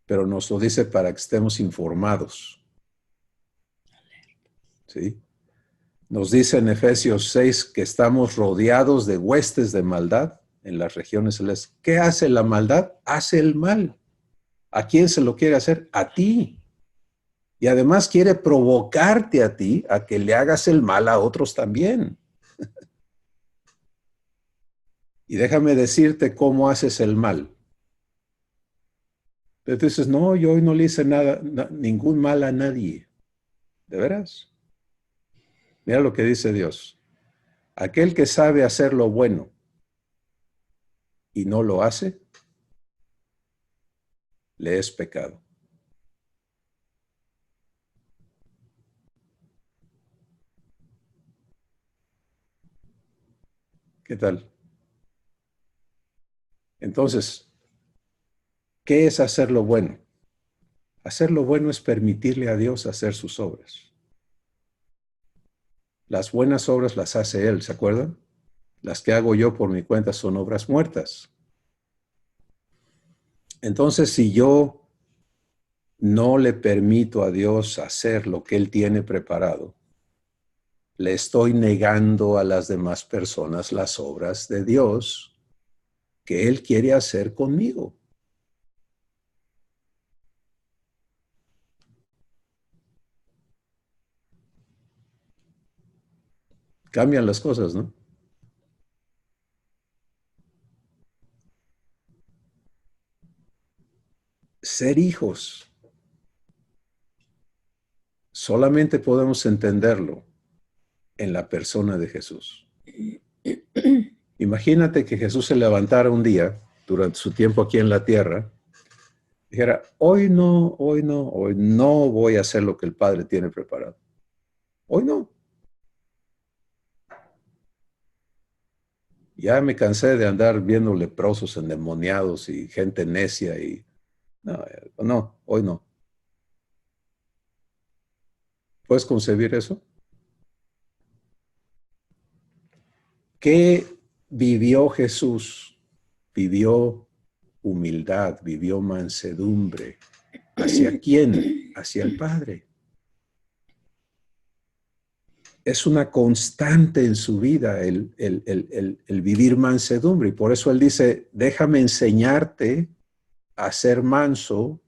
Pero nos lo dice para que estemos informados. ¿Sí? Nos dice en Efesios 6 que estamos rodeados de huestes de maldad en las regiones celestes. ¿Qué hace la maldad? Hace el mal. ¿A quién se lo quiere hacer? A ti. Y además quiere provocarte a ti a que le hagas el mal a otros también. Y déjame decirte cómo haces el mal. Entonces, no, yo hoy no le hice nada, ningún mal a nadie. ¿De veras? Mira lo que dice Dios. Aquel que sabe hacer lo bueno y no lo hace, le es pecado. ¿Qué tal? Entonces, ¿qué es hacer lo bueno? Hacer lo bueno es permitirle a Dios hacer sus obras. Las buenas obras las hace Él, ¿se acuerdan? Las que hago yo por mi cuenta son obras muertas. Entonces, si yo no le permito a Dios hacer lo que Él tiene preparado, le estoy negando a las demás personas las obras de Dios que Él quiere hacer conmigo. Cambian las cosas, ¿no? Ser hijos. Solamente podemos entenderlo en la persona de Jesús. Imagínate que Jesús se levantara un día durante su tiempo aquí en la tierra, dijera, hoy no voy a hacer lo que el Padre tiene preparado. Hoy no. Ya me cansé de andar viendo leprosos endemoniados y gente necia y no, hoy no. ¿Puedes concebir eso? ¿Qué vivió Jesús? Vivió humildad, vivió mansedumbre. ¿Hacia quién? Hacia el Padre. Es una constante en su vida el vivir mansedumbre. Y por eso él dice, déjame enseñarte a ser manso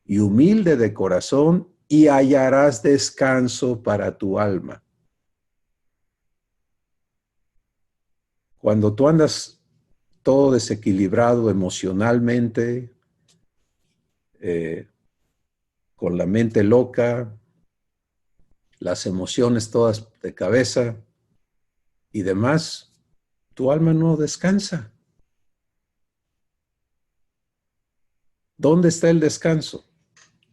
y humilde de corazón y hallarás descanso para tu alma. Cuando tú andas todo desequilibrado emocionalmente, con la mente loca, las emociones todas de cabeza y demás, tu alma no descansa. ¿Dónde está el descanso?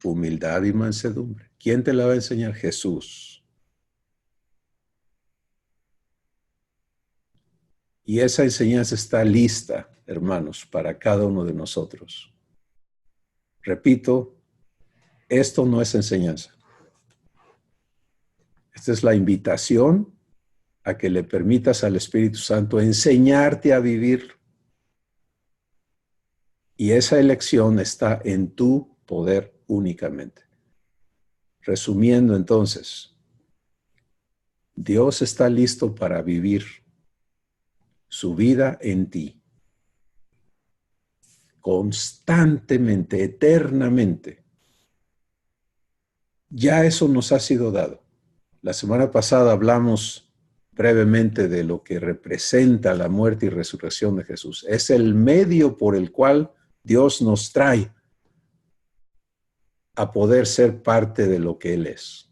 Humildad y mansedumbre. ¿Quién te la va a enseñar? Jesús. Y esa enseñanza está lista, hermanos, para cada uno de nosotros. Repito, esto no es enseñanza. Esto Esta es la invitación a que le permitas al Espíritu Santo enseñarte a vivir. Y esa elección está en tu poder únicamente. Resumiendo entonces, Dios está listo para vivir su vida en ti. Constantemente, eternamente. Ya eso nos ha sido dado. La semana pasada hablamos brevemente de lo que representa la muerte y resurrección de Jesús. Es el medio por el cual Dios nos trae a poder ser parte de lo que Él es.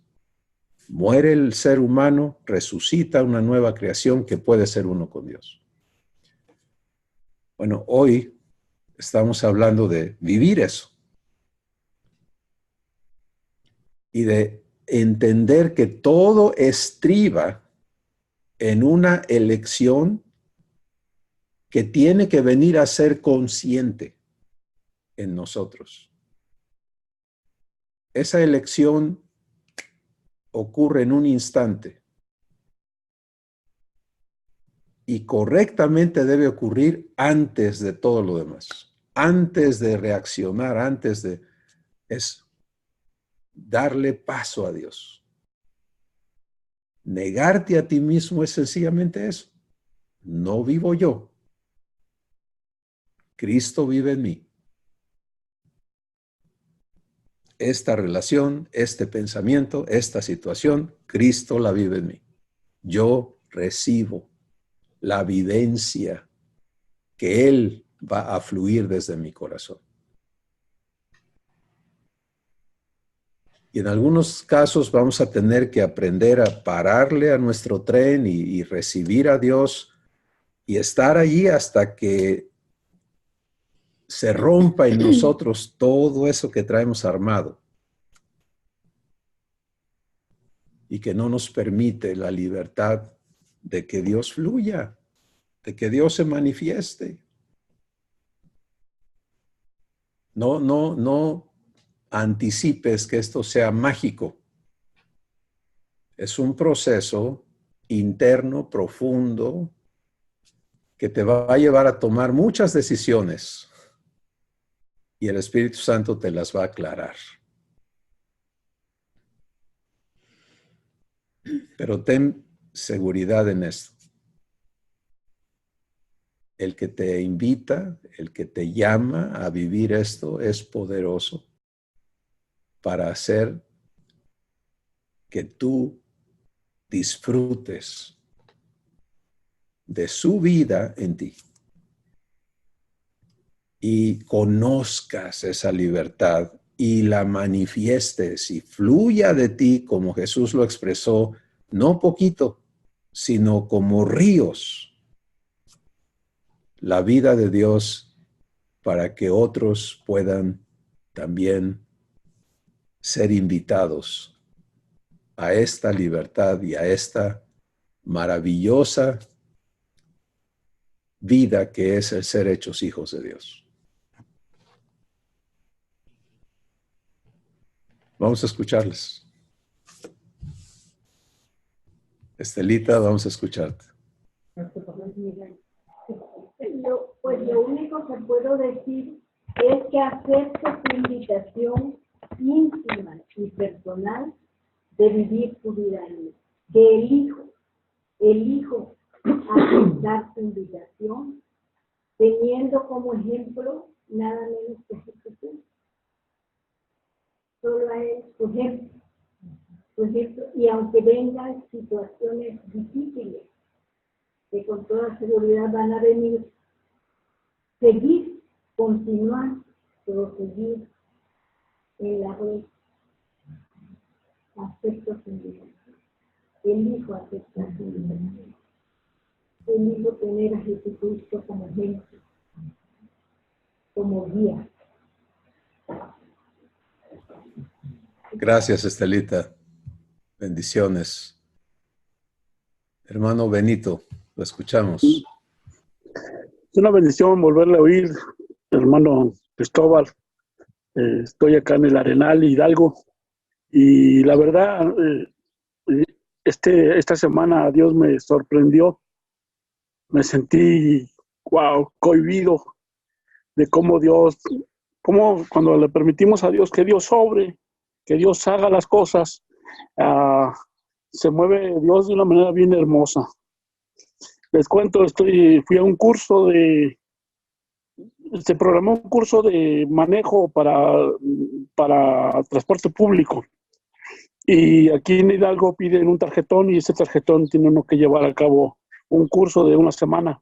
Muere el ser humano, resucita una nueva creación que puede ser uno con Dios. Bueno, hoy estamos hablando de vivir eso y de entender que todo estriba en una elección que tiene que venir a ser consciente en nosotros. Esa elección ocurre en un instante y correctamente debe ocurrir antes de todo lo demás, antes de reaccionar, antes de eso. Darle paso a Dios. Negarte a ti mismo es sencillamente eso. No vivo yo. Cristo vive en mí. Esta relación, este pensamiento, esta situación, Cristo la vive en mí. Yo recibo la vivencia que Él va a fluir desde mi corazón. Y en algunos casos vamos a tener que aprender a pararle a nuestro tren y recibir a Dios y estar allí hasta que se rompa en nosotros todo eso que traemos armado y que no nos permite la libertad de que Dios fluya, de que Dios se manifieste. No anticipes que esto sea mágico. Es un proceso interno, profundo, que te va a llevar a tomar muchas decisiones y el Espíritu Santo te las va a aclarar. Pero ten seguridad en esto. El que te invita, el que te llama a vivir esto es poderoso para hacer que tú disfrutes de su vida en ti y conozcas esa libertad y la manifiestes y fluya de ti como Jesús lo expresó, no poquito, sino como ríos, la vida de Dios para que otros puedan también ser invitados a esta libertad y a esta maravillosa vida que es el ser hechos hijos de Dios. Vamos a escucharles. Estelita, vamos a escucharte. Pues lo único que puedo decir es que acepto tu invitación íntima y personal de vivir tu vida en mí. Que elijo aceptar tu invitación, teniendo como ejemplo nada menos que Jesucristo. Solo a Él, por ejemplo, y aunque vengan situaciones difíciles, que con toda seguridad van a venir, continuar, pero seguir en la red. Acepto su invitación. Elijo aceptar su invitación. Elijo tener a Jesucristo como ejemplo, como guía. Gracias, Estelita. Bendiciones. Hermano Benito, lo escuchamos. Es una bendición volverle a oír, hermano Cristóbal. Estoy acá en el Arenal Hidalgo y la verdad esta semana Dios me sorprendió. Me sentí, wow, cohibido de cómo cuando le permitimos a Dios que Dios obre, que Dios haga las cosas, uh, se mueve Dios de una manera bien hermosa. Les cuento, fui a un curso se programó un curso de manejo para transporte público. Y aquí en Hidalgo piden un tarjetón y ese tarjetón tiene uno que llevar a cabo un curso de una semana.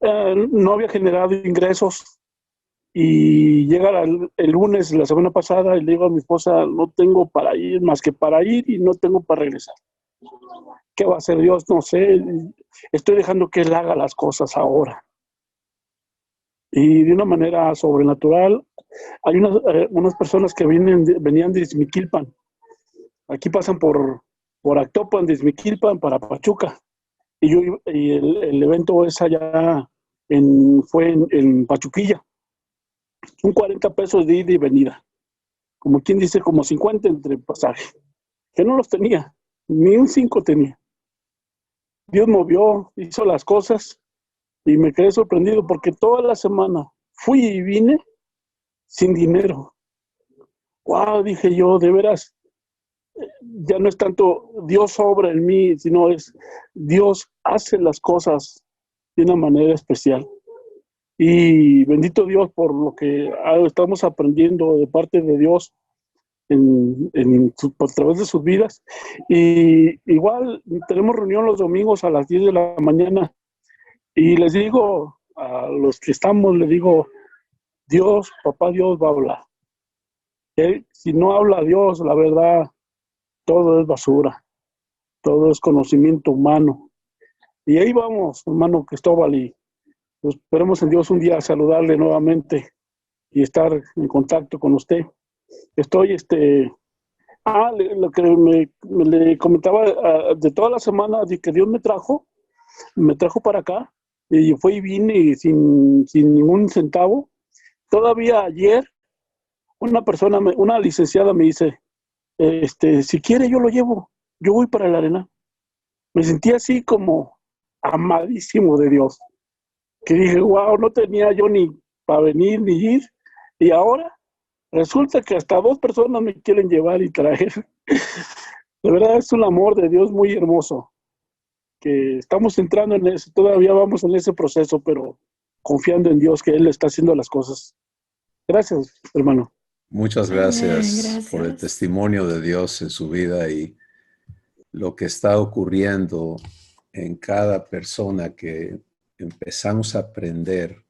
No había generado ingresos y llega el lunes de la semana pasada y le digo a mi esposa, no tengo para ir más que para ir y no tengo para regresar. ¿Qué va a hacer Dios? No sé. Estoy dejando que Él haga las cosas ahora. Y de una manera sobrenatural, hay unas personas que venían de Izmiquilpan. Aquí pasan por Actopan, de Izmiquilpan para Pachuca. Y el evento es allá, fue en Pachuquilla. Un 40 pesos de ida y venida. Como quien dice, como 50 entre pasaje. Que no los tenía, ni un 5 tenía. Dios movió, hizo las cosas y me quedé sorprendido porque toda la semana fui y vine sin dinero. Wow, dije yo, de veras, ya no es tanto Dios obra en mí, sino es Dios hace las cosas de una manera especial. Y bendito Dios por lo que estamos aprendiendo de parte de Dios a través de sus vidas. Y igual tenemos reunión los domingos a las 10 de la mañana y les digo a los que estamos, les digo, Dios, papá Dios va a hablar. Si no habla Dios, la verdad, todo es basura, todo es conocimiento humano. Y ahí vamos, hermano Cristóbal, y esperemos en Dios un día saludarle nuevamente y estar en contacto con usted. Estoy, lo que le comentaba de toda la semana de que Dios me trajo para acá, y fue y vine sin ningún centavo. Todavía ayer, una licenciada me dice, si quiere yo lo llevo, yo voy para el Arenal. Me sentí así como amadísimo de Dios, que dije, wow, no tenía yo ni para venir ni ir, y ahora resulta que hasta 2 personas me quieren llevar y traer. De verdad es un amor de Dios muy hermoso, que estamos entrando en eso, todavía vamos en ese proceso, pero confiando en Dios que Él está haciendo las cosas. Gracias, hermano. Muchas Amén, gracias por el gracias. testimonio de Dios en su vida y lo que está ocurriendo en cada persona que empezamos a aprender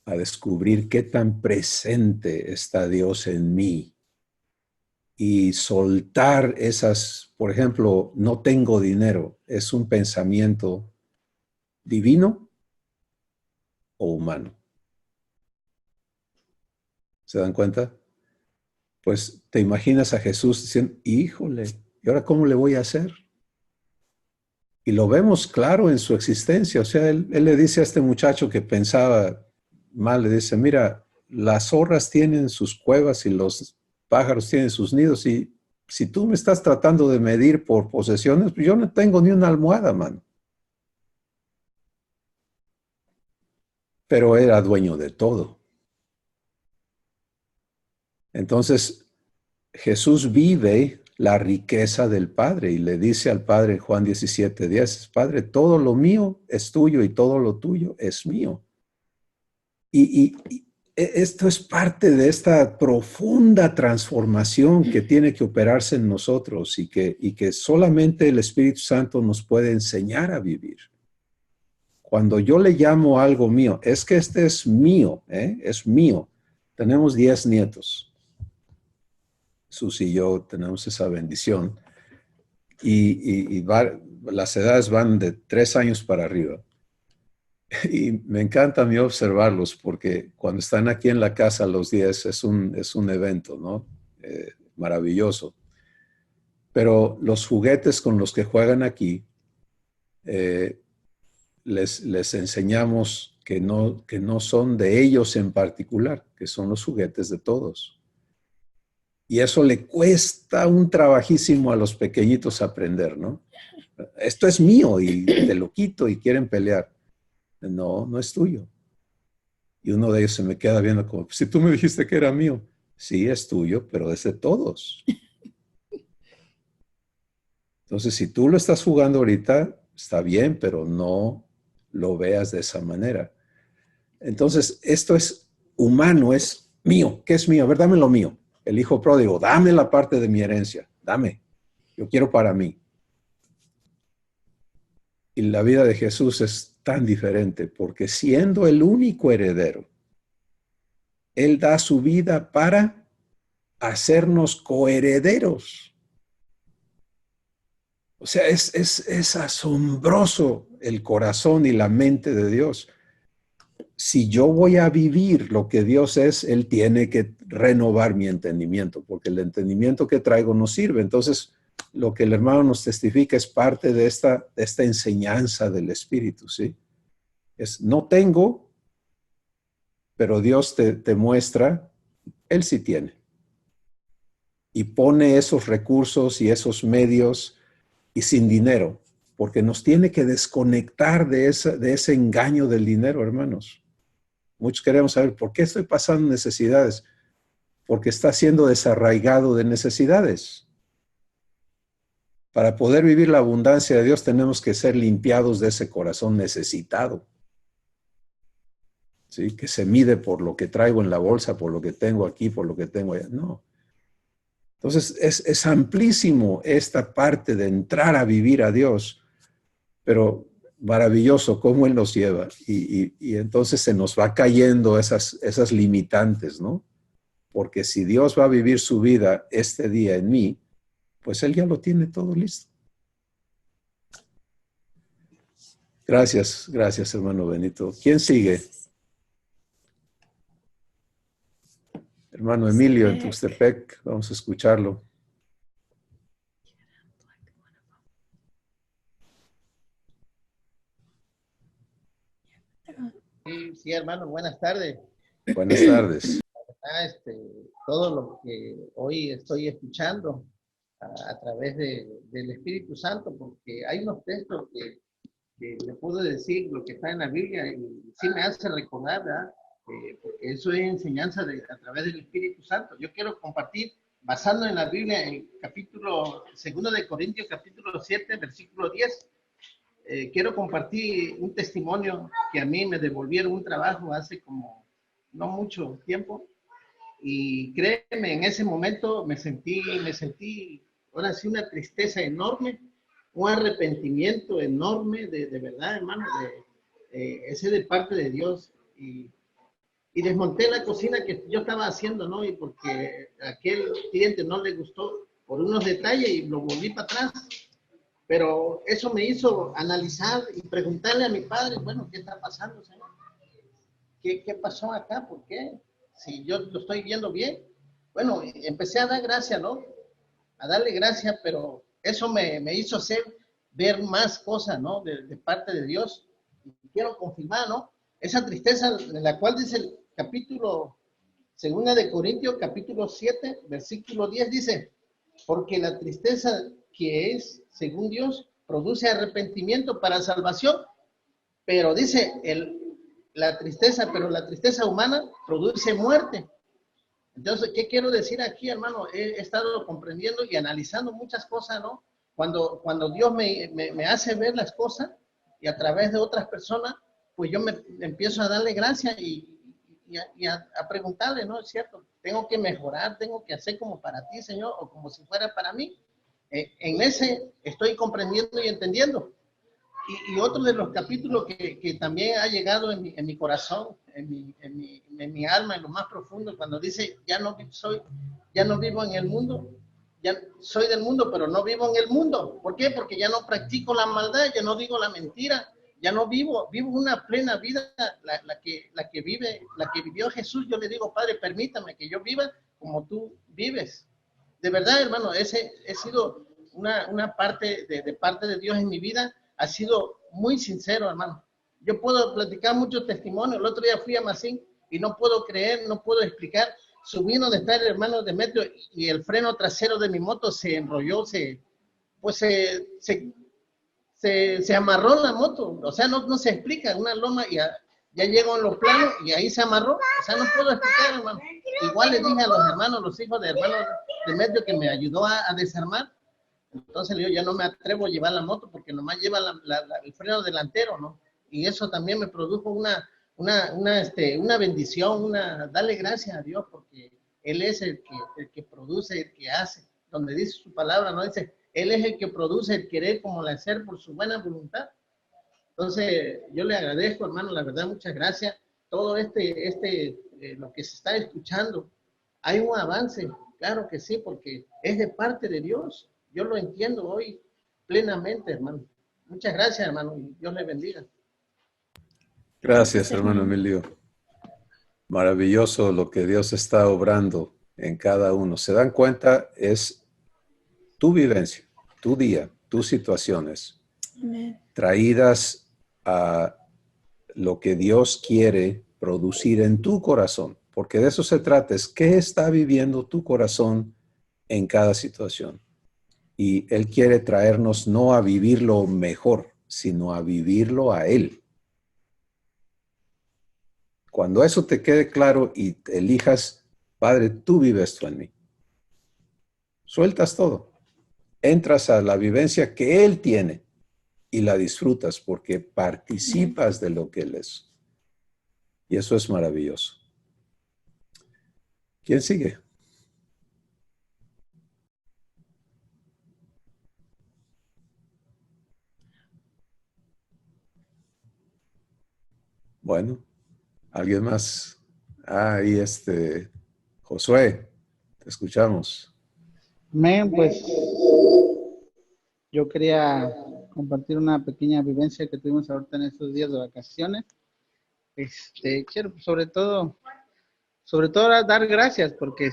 a descubrir qué tan presente está Dios en mí y soltar esas, por ejemplo, no tengo dinero, es un pensamiento divino o humano. ¿Se dan cuenta? Pues te imaginas a Jesús diciendo, híjole, ¿y ahora cómo le voy a hacer? Y lo vemos claro en su existencia. O sea, él le dice a este muchacho que pensaba mal, le dice, mira, las zorras tienen sus cuevas y los pájaros tienen sus nidos. Y si tú me estás tratando de medir por posesiones, pues yo no tengo ni una almohada, mano. Pero era dueño de todo. Entonces, Jesús vive la riqueza del Padre y le dice al Padre en Juan 17:10, Padre, todo lo mío es tuyo y todo lo tuyo es mío. Y esto es parte de esta profunda transformación que tiene que operarse en nosotros y que solamente el Espíritu Santo nos puede enseñar a vivir. Cuando yo le llamo algo mío, es que este es mío, es mío. Tenemos 10 nietos. Sus y yo tenemos esa bendición. Las edades van de 3 años para arriba. Y me encanta a mí observarlos porque cuando están aquí en la casa a los 10 es un evento, ¿no? Maravilloso. Pero los juguetes con los que juegan aquí, les enseñamos que no son de ellos en particular, que son los juguetes de todos. Y eso le cuesta un trabajísimo a los pequeñitos aprender, ¿no? Esto es mío y te lo quito y quieren pelear. No, no es tuyo. Y uno de ellos se me queda viendo como, si tú me dijiste que era mío. Sí, es tuyo, pero es de todos. Entonces, si tú lo estás jugando ahorita, está bien, pero no lo veas de esa manera. Entonces, esto es humano, es mío. ¿Qué es mío? A ver, dame lo mío. El hijo pródigo, dame la parte de mi herencia. Dame. Yo quiero para mí. Y la vida de Jesús es tan diferente porque siendo el único heredero, Él da su vida para hacernos coherederos. O sea, es asombroso el corazón y la mente de Dios. Si yo voy a vivir lo que Dios es, Él tiene que renovar mi entendimiento, porque el entendimiento que traigo no sirve. Entonces, lo que el hermano nos testifica es parte de esta enseñanza del Espíritu, ¿sí? Es, no tengo, pero Dios te muestra, Él sí tiene. Y pone esos recursos y esos medios y sin dinero, porque nos tiene que desconectar de ese engaño del dinero, hermanos. Muchos queremos saber, ¿por qué estoy pasando necesidades? Porque está siendo desarraigado de necesidades. Para poder vivir la abundancia de Dios tenemos que ser limpiados de ese corazón necesitado. ¿Sí? Que se mide por lo que traigo en la bolsa, por lo que tengo aquí, por lo que tengo allá. No. Entonces es amplísimo esta parte de entrar a vivir a Dios, pero maravilloso cómo Él nos lleva. Y entonces se nos va cayendo esas limitantes, ¿no? Porque si Dios va a vivir su vida este día en mí, pues Él ya lo tiene todo listo. Gracias, gracias, hermano Benito. ¿Quién sigue? Hermano Emilio en Tuxtepec, vamos a escucharlo. Sí, hermano, buenas tardes. Buenas tardes. Todo lo que hoy estoy escuchando a través del Espíritu Santo, porque hay unos textos que le puedo decir lo que está en la Biblia y sí me hace recordar, ¿verdad? Porque eso es enseñanza a través del Espíritu Santo. Yo quiero compartir, basando en la Biblia, en capítulo 2 de Corintios, capítulo 7, versículo 10. Quiero compartir un testimonio que a mí me devolvieron un trabajo hace como no mucho tiempo. Y créeme, en ese momento me sentí, ahora sí, una tristeza enorme, un arrepentimiento enorme, de verdad, hermano, ese de parte de Dios. Y desmonté la cocina que yo estaba haciendo, ¿no? Y porque a aquel cliente no le gustó por unos detalles y lo volví para atrás. Pero eso me hizo analizar y preguntarle a mi padre, bueno, ¿qué está pasando, Señor? ¿Qué pasó acá? ¿Por qué? Si yo lo estoy viendo bien. Bueno, empecé a dar gracias, ¿no? A darle gracias, pero eso me hizo ver más cosas, ¿no? De parte de Dios. Y quiero confirmar, ¿no? Esa tristeza en la cual dice el capítulo 2 de Corintios, capítulo 7, versículo 10, dice, porque la tristeza que es, según Dios, produce arrepentimiento para salvación, pero dice, la tristeza humana produce muerte. Entonces, ¿qué quiero decir aquí, hermano? He estado comprendiendo y analizando muchas cosas, ¿no? Cuando Dios me hace ver las cosas y a través de otras personas, pues yo me empiezo a darle gracias y a preguntarle, ¿no? Es cierto, tengo que mejorar, tengo que hacer como para ti, Señor, o como si fuera para mí. En ese estoy comprendiendo y entendiendo. Y otro de los capítulos que también ha llegado en mi corazón, en mi alma, en lo más profundo, cuando dice, ya no vivo en el mundo, ya soy del mundo, pero no vivo en el mundo. ¿Por qué? Porque ya no practico la maldad, ya no digo la mentira, ya no vivo una plena vida, la que vivió Jesús. Yo le digo, Padre, permítame que yo viva como tú vives. De verdad, hermano, ese ha sido una parte de parte de Dios en mi vida. Ha sido muy sincero, hermano. Yo puedo platicar muchos testimonios. El otro día fui a Macín y no puedo creer, no puedo explicar subí donde está el hermano Demetrio y el freno trasero de mi moto se enrolló, se amarró la moto. O sea, no se explica, una loma y ya llegó en los planos y ahí se amarró. O sea, no puedo explicar, hermano. Igual le dije a los hermanos, los hijos de hermano Demetrio que me ayudó a desarmar. Entonces le digo, ya no me atrevo a llevar la moto porque nomás lleva el freno delantero, ¿no? Y eso también me produjo una bendición, darle gracias a Dios porque Él es el que produce, el que hace. Donde dice su palabra, ¿no? Dice, Él es el que produce el querer como el hacer por su buena voluntad. Entonces, yo le agradezco, hermano, la verdad, muchas gracias. Todo lo que se está escuchando, hay un avance, claro que sí, porque es de parte de Dios. Yo lo entiendo hoy plenamente, hermano. Muchas gracias, hermano, y Dios le bendiga. Gracias, hermano Emilio. Maravilloso lo que Dios está obrando en cada uno. ¿Se dan cuenta? Es tu vivencia, tu día, tus situaciones, Amén. traídas a lo que Dios quiere producir en tu corazón, porque de eso se trata, es qué está viviendo tu corazón en cada situación. Y Él quiere traernos no a vivirlo mejor, sino a vivirlo a Él. Cuando eso te quede claro y elijas, Padre, tú vives esto en mí. Sueltas todo. Entras a la vivencia que Él tiene y la disfrutas porque participas de lo que Él es. Y eso es maravilloso. ¿Quién sigue? Bueno, ¿alguien más? Ahí Josué, te escuchamos. Amén, pues yo quería compartir una pequeña vivencia que tuvimos ahorita en estos días de vacaciones. Quiero sobre todo dar gracias porque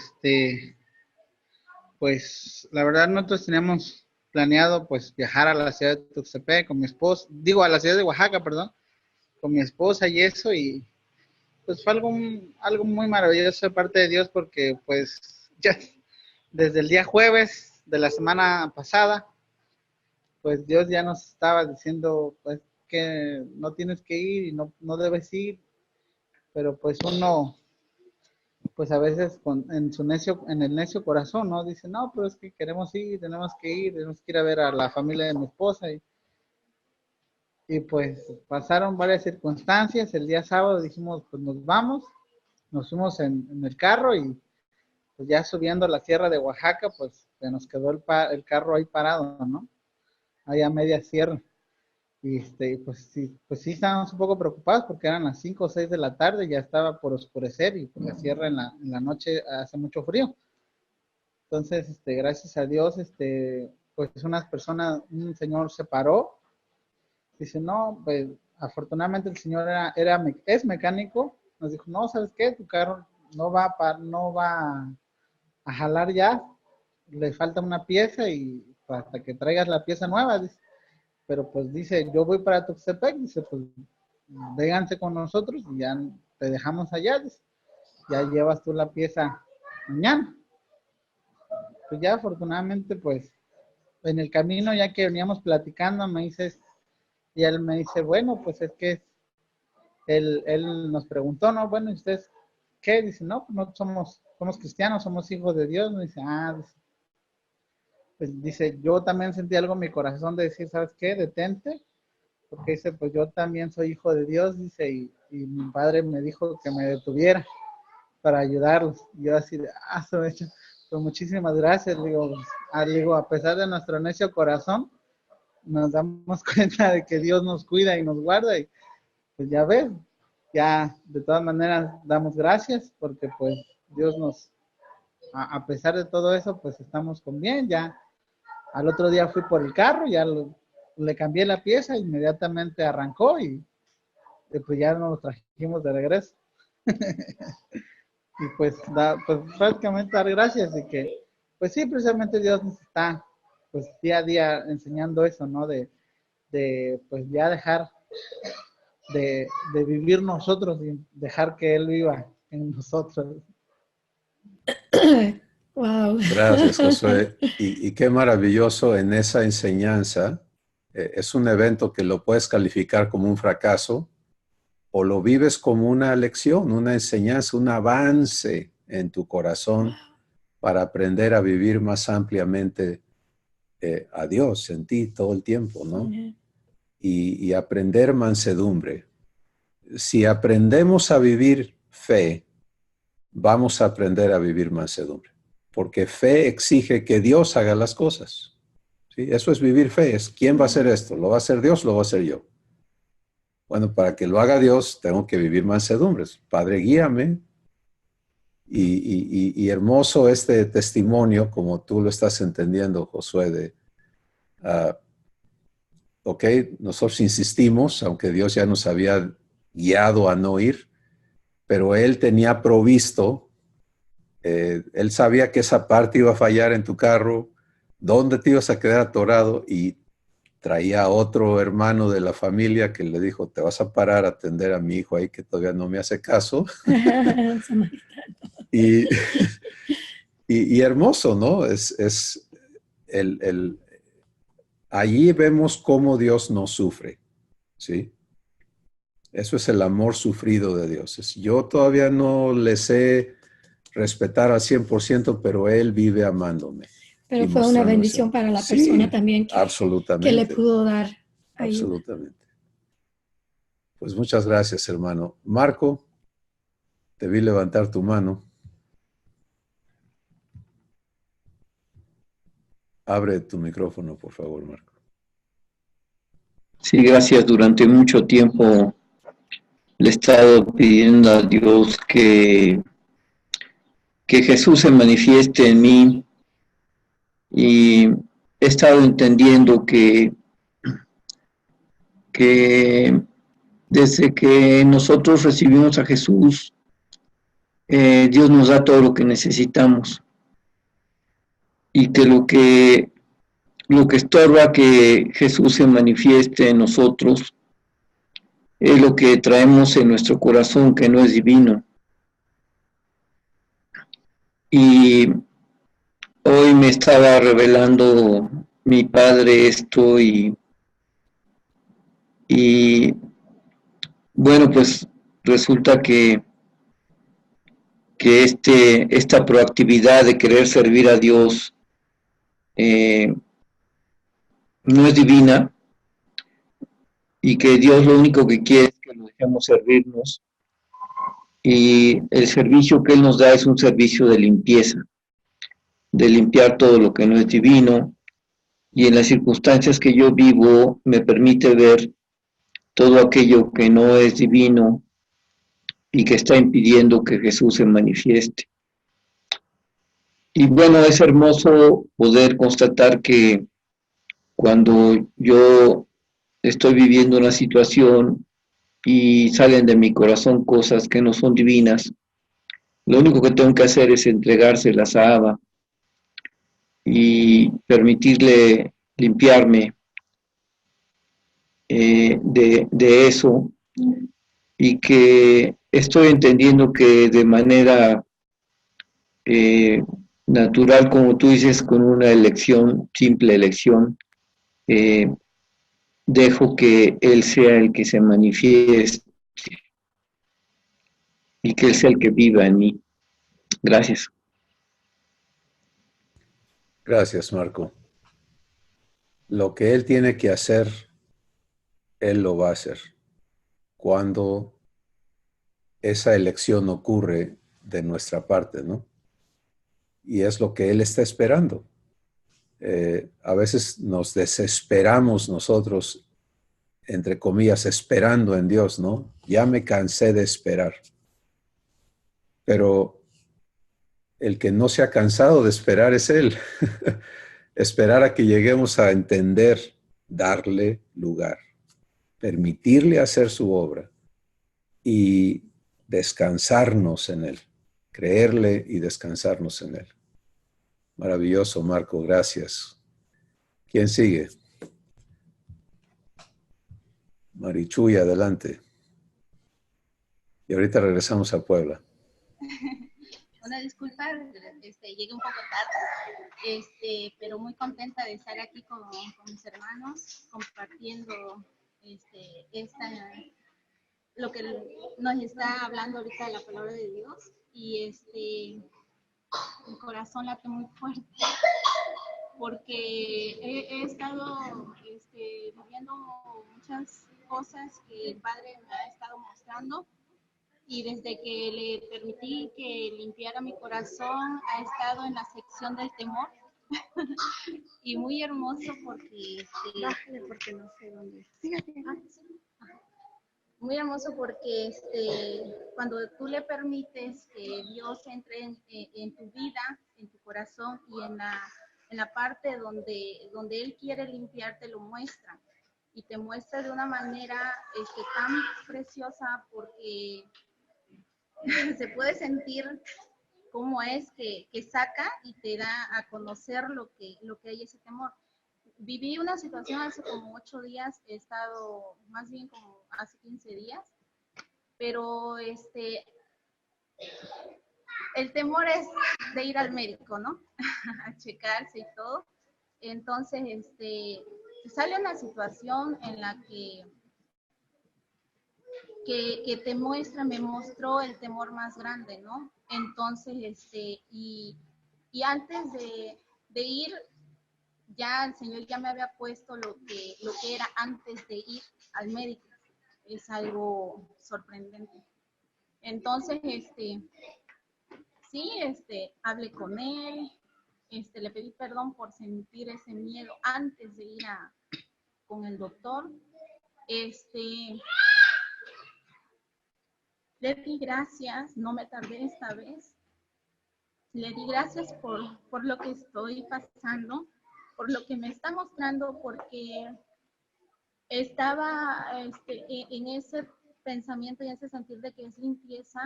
pues la verdad nosotros teníamos planeado pues viajar a la ciudad de Tuxtepec con mi esposa, digo a la ciudad de Oaxaca, perdón, con mi esposa y eso, y pues fue algo muy maravilloso de parte de Dios porque pues ya desde el día jueves de la semana pasada, pues Dios ya nos estaba diciendo pues que no tienes que ir y no debes ir, pero pues uno pues a veces en el necio corazón, ¿no? Dice, no, pero es que queremos ir, tenemos que ir a ver a la familia de mi esposa. Y pues pasaron varias circunstancias. El día sábado dijimos, pues nos vamos, nos fuimos en el carro y pues ya subiendo la sierra de Oaxaca, pues se nos quedó el carro ahí parado, ¿no? Ahí a media sierra. Y pues sí estábamos un poco preocupados porque eran las 5 o 6 de la tarde, ya estaba por oscurecer y pues la sierra en la noche hace mucho frío. Entonces, gracias a Dios, pues un señor se paró, dice, no, pues afortunadamente el señor es mecánico, nos dijo, no, ¿sabes qué? Tu carro no va a jalar ya, le falta una pieza y hasta que traigas la pieza nueva, dice. Pero pues dice, yo voy para Tuxtepec, dice, pues vénganse con nosotros y ya te dejamos allá, dice, ya llevas tú la pieza mañana. Pues ya afortunadamente, pues en el camino, ya que veníamos platicando, y él me dice, bueno, pues es que él nos preguntó, ¿no? Bueno, ¿y ustedes qué? Dice, no, pues no somos cristianos, somos hijos de Dios. Me dice, pues dice, yo también sentí algo en mi corazón de decir, ¿sabes qué? Detente, porque dice, pues yo también soy hijo de Dios, dice, y mi padre me dijo que me detuviera para ayudarlos. Y yo así de, pues muchísimas gracias, digo, a pesar de nuestro necio corazón, nos damos cuenta de que Dios nos cuida y nos guarda, y pues ya ves, ya de todas maneras damos gracias, porque pues Dios a pesar de todo eso, pues estamos con bien. Ya al otro día fui por el carro, le cambié la pieza, inmediatamente arrancó y pues ya nos trajimos de regreso. Y pues prácticamente dar gracias y que pues sí, precisamente Dios nos está pues día a día enseñando eso, ¿no? De pues ya dejar de vivir nosotros y dejar que Él viva en nosotros. Wow. Gracias, Josué. Y qué maravilloso en esa enseñanza. Es un evento que lo puedes calificar como un fracaso o lo vives como una lección, una enseñanza, un avance en tu corazón para aprender a vivir más ampliamente a Dios en ti todo el tiempo, ¿no? Y aprender mansedumbre. Si aprendemos a vivir fe, vamos a aprender a vivir mansedumbre, porque fe exige que Dios haga las cosas. ¿Sí? Eso es vivir fe, es ¿quién va a hacer esto? ¿Lo va a hacer Dios o lo va a hacer yo? Bueno, para que lo haga Dios, tengo que vivir mansedumbres. Padre, guíame. Y hermoso este testimonio, como tú lo estás entendiendo, Josué, de, ok, nosotros insistimos, aunque Dios ya nos había guiado a no ir, pero Él tenía provisto, Él sabía que esa parte iba a fallar en tu carro, dónde te ibas a quedar atorado, y traía a otro hermano de la familia que le dijo, te vas a parar a atender a mi hijo ahí que todavía no me hace caso. y, y hermoso, ¿no? Allí vemos cómo Dios nos sufre, ¿sí? Eso es el amor sufrido de Dios. Yo todavía no le sé respetar al 100%, pero Él vive amándome. Pero fue una bendición para la persona también que le pudo dar ayuda. Absolutamente. Pues muchas gracias, hermano. Marco, te vi levantar tu mano. Abre tu micrófono, por favor, Marco. Sí, gracias. Durante mucho tiempo le he estado pidiendo a Dios que Jesús se manifieste en mí y he estado entendiendo que desde que nosotros recibimos a Jesús, Dios nos da todo lo que necesitamos y que lo que estorba que Jesús se manifieste en nosotros es lo que traemos en nuestro corazón, que no es divino. Y hoy me estaba revelando mi padre esto y bueno, pues resulta que esta proactividad de querer servir a Dios no es divina y que Dios lo único que quiere es que lo dejemos servirnos y el servicio que Él nos da es un servicio de limpieza, de limpiar todo lo que no es divino, y en las circunstancias que yo vivo me permite ver todo aquello que no es divino y que está impidiendo que Jesús se manifieste. Y bueno, es hermoso poder constatar que cuando yo estoy viviendo una situación y salen de mi corazón cosas que no son divinas, lo único que tengo que hacer es entregárselas a Abba y permitirle limpiarme de eso, y que estoy entendiendo que de manera natural, como tú dices, con una elección, simple elección, dejo que Él sea el que se manifieste y que Él sea el que viva en mí. Gracias. Gracias, Marco. Lo que Él tiene que hacer, Él lo va a hacer. Cuando esa elección ocurre de nuestra parte, ¿no? Y es lo que Él está esperando. A veces nos desesperamos nosotros, entre comillas, esperando en Dios, ¿no? Ya me cansé de esperar. Pero el que no se ha cansado de esperar es Él. Esperar a que lleguemos a entender, darle lugar, permitirle hacer su obra y descansarnos en Él, creerle y descansarnos en Él. Maravilloso, Marco, gracias. ¿Quién sigue? Marichuy, adelante. Y ahorita regresamos a Puebla. Una disculpa, llegué un poco tarde, pero muy contenta de estar aquí con mis hermanos, compartiendo lo que nos está hablando ahorita la palabra de Dios. Y mi corazón late muy fuerte porque he estado viviendo muchas cosas que el Padre me ha estado mostrando, y desde que le permití que limpiara mi corazón ha estado en la sección del temor. Y muy hermoso porque porque no sé dónde. Muy hermoso porque cuando tú le permites que Dios entre en tu vida, en tu corazón, y en la parte donde Él quiere limpiar, te lo muestra. Y te muestra de una manera tan preciosa, porque se puede sentir cómo es que saca y te da a conocer lo que hay ese temor. Viví una situación hace como 8 días, he estado más bien como hace 15 días, pero el temor es de ir al médico, ¿no? A checarse y todo. Entonces, sale una situación en la que me mostró el temor más grande, ¿no? Entonces, y antes de ir, ya el Señor ya me había puesto lo que era antes de ir al médico. Es algo sorprendente. Entonces, sí, hablé con él, le pedí perdón por sentir ese miedo antes de ir con el doctor. Le di gracias, no me tardé esta vez. Le di gracias por lo que estoy pasando, por lo que me está mostrando, porque estaba en ese pensamiento y ese sentir de que es limpieza,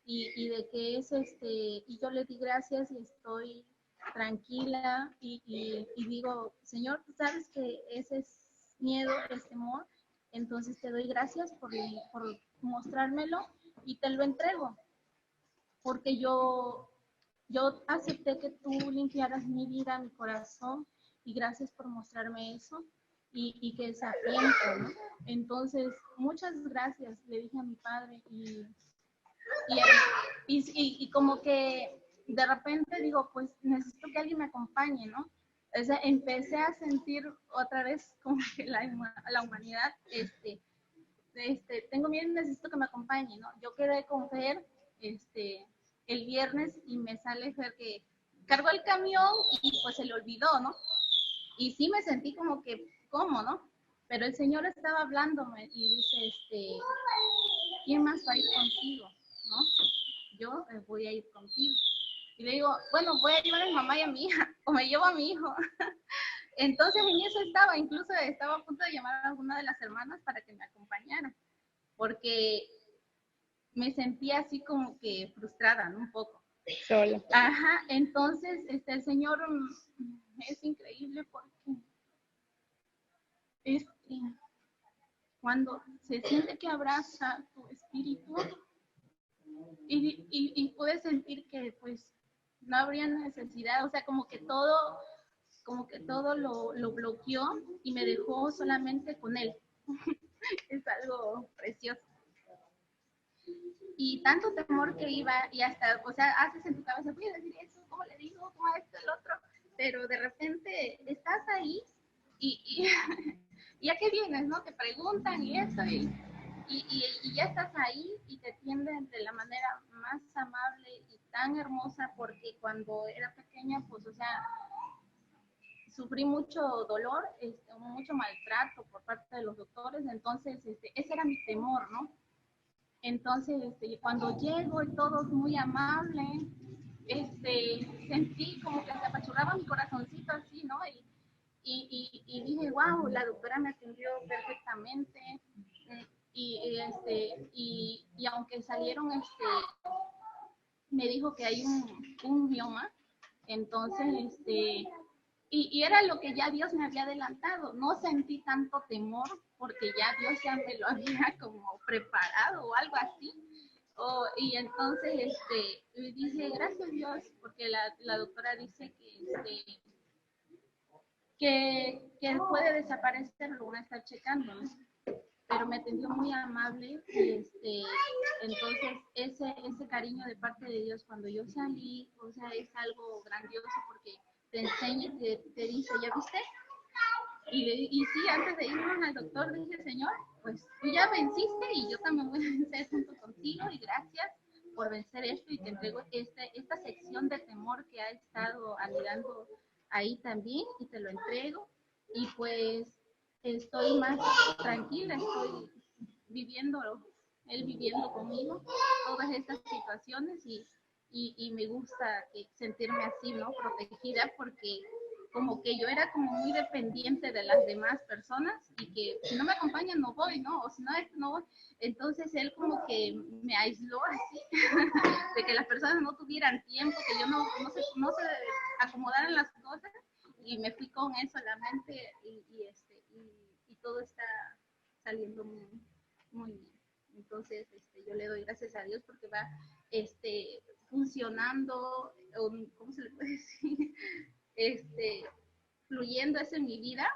y de que es y yo le di gracias y estoy tranquila, y digo, Señor, tú sabes que ese es miedo, es temor, entonces te doy gracias por mostrármelo y te lo entrego, porque yo acepté que tú limpiaras mi vida, mi corazón, y gracias por mostrarme eso, y que es a tiempo, ¿no? Entonces, muchas gracias, le dije a mi padre, y como que de repente digo, pues necesito que alguien me acompañe, ¿no? O sea, empecé a sentir otra vez como que la humanidad, tengo miedo, necesito que me acompañe, ¿no? Yo quedé con Fer, el viernes, y me sale Fer que cargó el camión y pues se le olvidó, ¿no? Y sí me sentí como que, ¿cómo, no? Pero el Señor estaba hablándome y dice, ¿quién más va a ir contigo, no? Yo voy a ir contigo. Y le digo, bueno, voy a llevar a mi mamá y a mi hija, o me llevo a mi hijo. Entonces en eso incluso estaba a punto de llamar a alguna de las hermanas para que me acompañara, porque me sentía así como que frustrada, ¿no? Un poco. Sola. Ajá, entonces el Señor es increíble, porque cuando se siente que abraza tu espíritu, y puedes sentir que pues no habría necesidad, o sea, como que todo lo bloqueó y me dejó solamente con él. Es algo precioso. Y tanto temor que iba, y hasta, o sea, haces en tu cabeza, voy a decir eso, ¿cómo le digo? ¿Cómo esto, el otro? Pero de repente estás ahí y ¿y a qué vienes, no? Te preguntan y eso, y ya estás ahí, y te atienden de la manera más amable y tan hermosa, porque cuando era pequeña, pues, o sea, sufrí mucho dolor, mucho maltrato por parte de los doctores, entonces ese era mi temor, ¿no? Entonces, cuando llego y todo es muy amable, sentí como que se apachurraba mi corazoncito así, ¿no? Y dije, wow, la doctora me atendió perfectamente, y aunque salieron, me dijo que hay un bioma, entonces, y era lo que ya Dios me había adelantado. No sentí tanto temor porque ya Dios ya me lo había como preparado o algo así. Y entonces le dije, gracias Dios, porque la doctora dice que puede desaparecer, lo van a estar checando, ¿no? Pero me atendió muy amable y entonces ese cariño de parte de Dios cuando yo salí, o sea, es algo grandioso porque te enseña, te dice, ¿ya viste? Y sí, antes de irnos al doctor dije, Señor, pues tú ya venciste y yo también voy a vencer junto contigo y gracias por vencer esto y te entrego esta sección de temor que ha estado anidando ahí también y te lo entrego y pues estoy más tranquila, estoy viviendo, él viviendo conmigo todas estas situaciones y me gusta sentirme así, ¿no? Protegida porque como que yo era como muy dependiente de las demás personas y que si no me acompañan no voy, ¿no? O si no, no voy. Entonces él como que me aisló así, de que las personas no tuvieran tiempo, que yo no se acomodaran las cosas y me fui con eso en la mente y todo está saliendo muy bien. Entonces yo le doy gracias a Dios porque va funcionando, ¿cómo se le puede decir? Fluyendo eso en mi vida.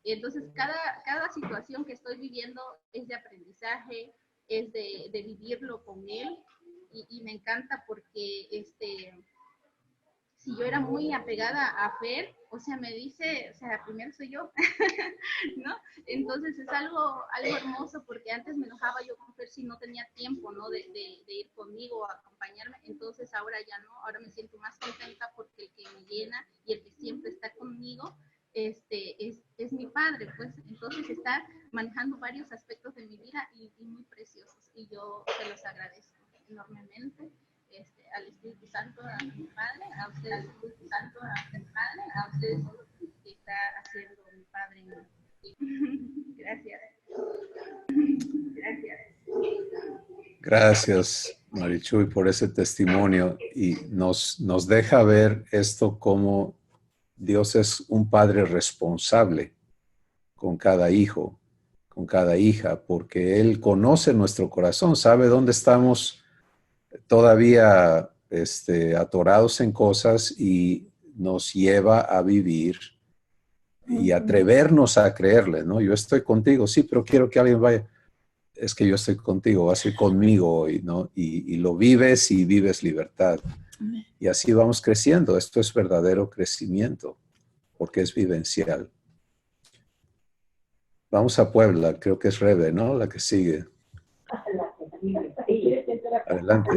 Y entonces cada situación que estoy viviendo es de aprendizaje, es de vivirlo con él y me encanta porque si yo era muy apegada a Fer, o sea, me dice, o sea, primero soy yo, ¿no? Entonces es algo hermoso porque antes me enojaba yo con Fer si no tenía tiempo, ¿no? De ir conmigo o acompañarme, entonces ahora ya no, ahora me siento más contenta porque el que me llena y el que siempre está conmigo, es mi padre, pues, entonces está manejando varios aspectos de mi vida y muy preciosos y yo se los agradezco enormemente. Al Espíritu Santo, a mi Padre, a ustedes, Espíritu Santo, a mi Padre, a ustedes, que está haciendo mi Padre en mí. Gracias. Gracias. Gracias, Marichuy, por ese testimonio y nos deja ver esto como Dios es un padre responsable con cada hijo, con cada hija, porque Él conoce nuestro corazón, sabe dónde estamos todavía atorados en cosas y nos lleva a vivir y atrevernos a creerle, ¿no? Yo estoy contigo, sí, pero quiero que alguien vaya. Es que yo estoy contigo, vas a ir conmigo hoy, ¿no? Y lo vives y vives libertad. Y así vamos creciendo. Esto es verdadero crecimiento, porque es vivencial. Vamos a Puebla, creo que es Rebe, ¿no? La que sigue. Adelante.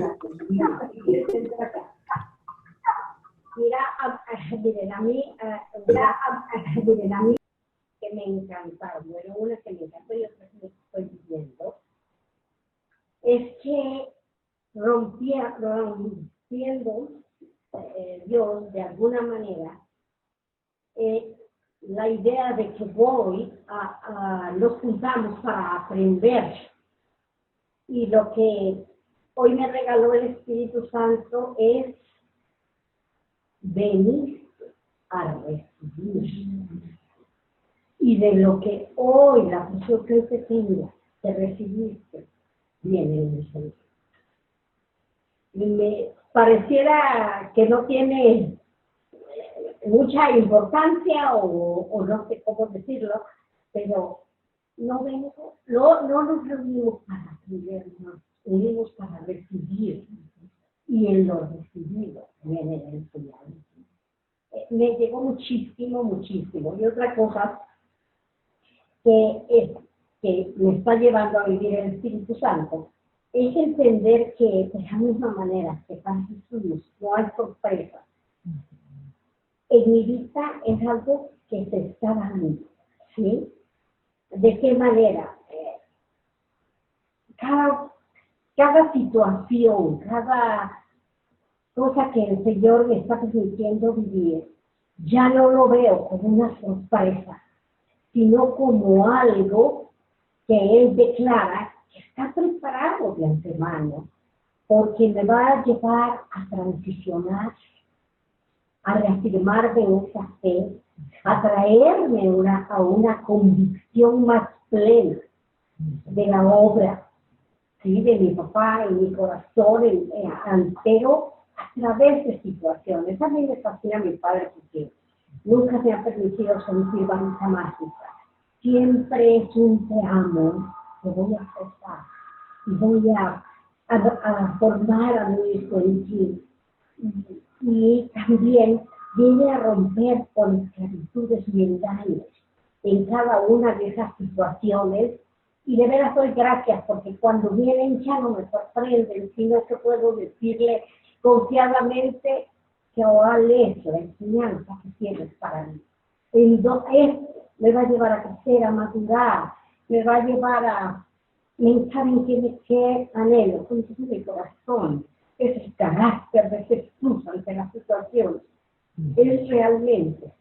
Miren, a mí que me encantaron, bueno, una que me encantó y otra que me estoy viviendo, es que rompiendo Dios de alguna manera la idea de que nos juntamos para aprender y lo que hoy me regaló el Espíritu Santo es venir a recibir. Y de lo que hoy, la función que hoy te tenga de recibirte, viene el Señor. Y me pareciera que no tiene mucha importancia o no sé cómo decirlo, pero no nos reunimos para aprender, nos unimos para recibir. Y en lo recibido viene la enseñanza. Me llegó muchísimo, muchísimo. Y otra cosa que me está llevando a vivir el Espíritu Santo es entender que de la misma manera que para Jesús no hay sorpresa. En mi vida es algo que se está dando, ¿sí? ¿De qué manera? Cada situación, cada cosa que el Señor me está permitiendo vivir, ya no lo veo como una sorpresa, sino como algo que Él declara que está preparado de antemano, porque me va a llevar a transicionar, a reafirmarme en esa fe, a traerme a una convicción más plena de la obra, ¿sí? De mi papá, en mi corazón entero, a través de situaciones. A mí me fascina mi padre porque nunca me ha permitido sentir varita mágica. Siempre es un te amo, te voy a aceptar y voy a formar a mi hijo en ti. Y también viene a romper con esclavitudes y engaños en cada una de esas situaciones. Y de veras doy gracias porque cuando vienen ya no me sorprenden, sino que puedo decirle confiadamente que es la enseñanza que tienes para mí. Esto me va a llevar a crecer, a madurar, me va a llevar a pensar en qué anhelo, con mi corazón, ese carácter de Jesús ante la situación. Es realmente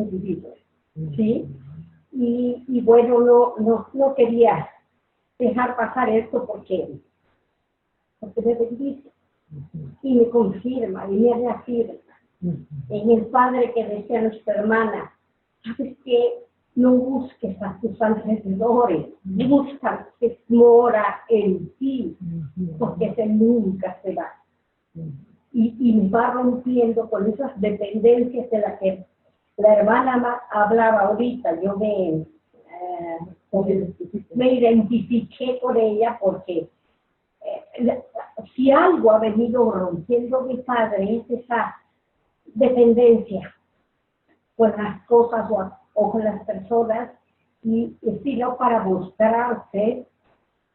vivido, ¿sí? Y bueno, no quería dejar pasar esto porque me bendice y me confirma y me reafirma en el Padre que decía nuestra hermana. ¿Sabes qué? No busques a tus alrededores, busca que mora en ti, porque ese nunca se va. Y me va rompiendo con esas dependencias de las que la hermana hablaba ahorita. Yo me identifiqué con ella porque si algo ha venido rompiendo mi padre es esa dependencia con las cosas o con las personas, y sino para mostrarse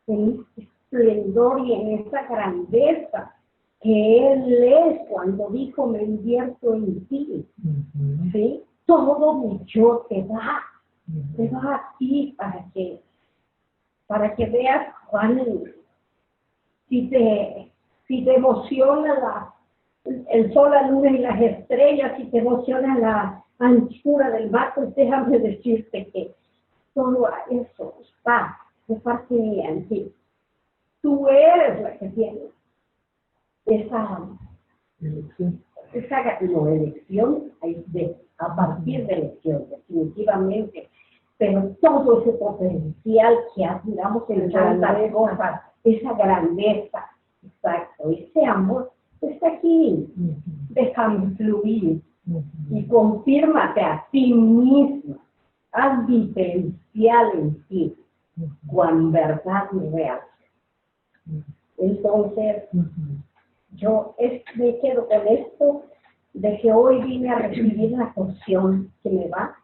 en esplendor y en esa grandeza que Él es cuando dijo me invierto en ti, ¿sí? Todo mi yo te va a ti para que veas cuán, si te emociona el sol, la luna y las estrellas, si te emociona la anchura del mar, pues déjame decirte que todo eso está de parte mía en ti. Tú eres la que tienes esa elección a partir de elección, definitivamente, pero todo ese potencial que admiramos en tantas cosas, esa grandeza, exacto, ese amor está aquí. Déjame fluir y confírmate a ti mismo, haz vivencial en ti, cuán verdad y real. Entonces, yo me quedo con esto de que hoy vine a recibir la porción que me va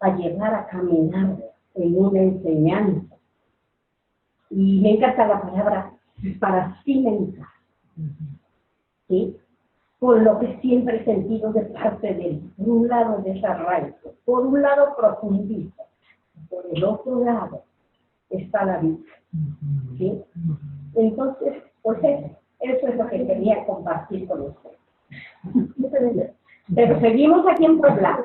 a llevar a caminar en una enseñanza. Y me encanta la palabra para cimentar, ¿sí? Con lo que siempre he sentido de parte de él. Por un lado desarraigo, por un lado profundiza, por el otro lado está la vida, ¿sí? Entonces, pues eso es lo que quería compartir con ustedes. Pero seguimos aquí en Puebla.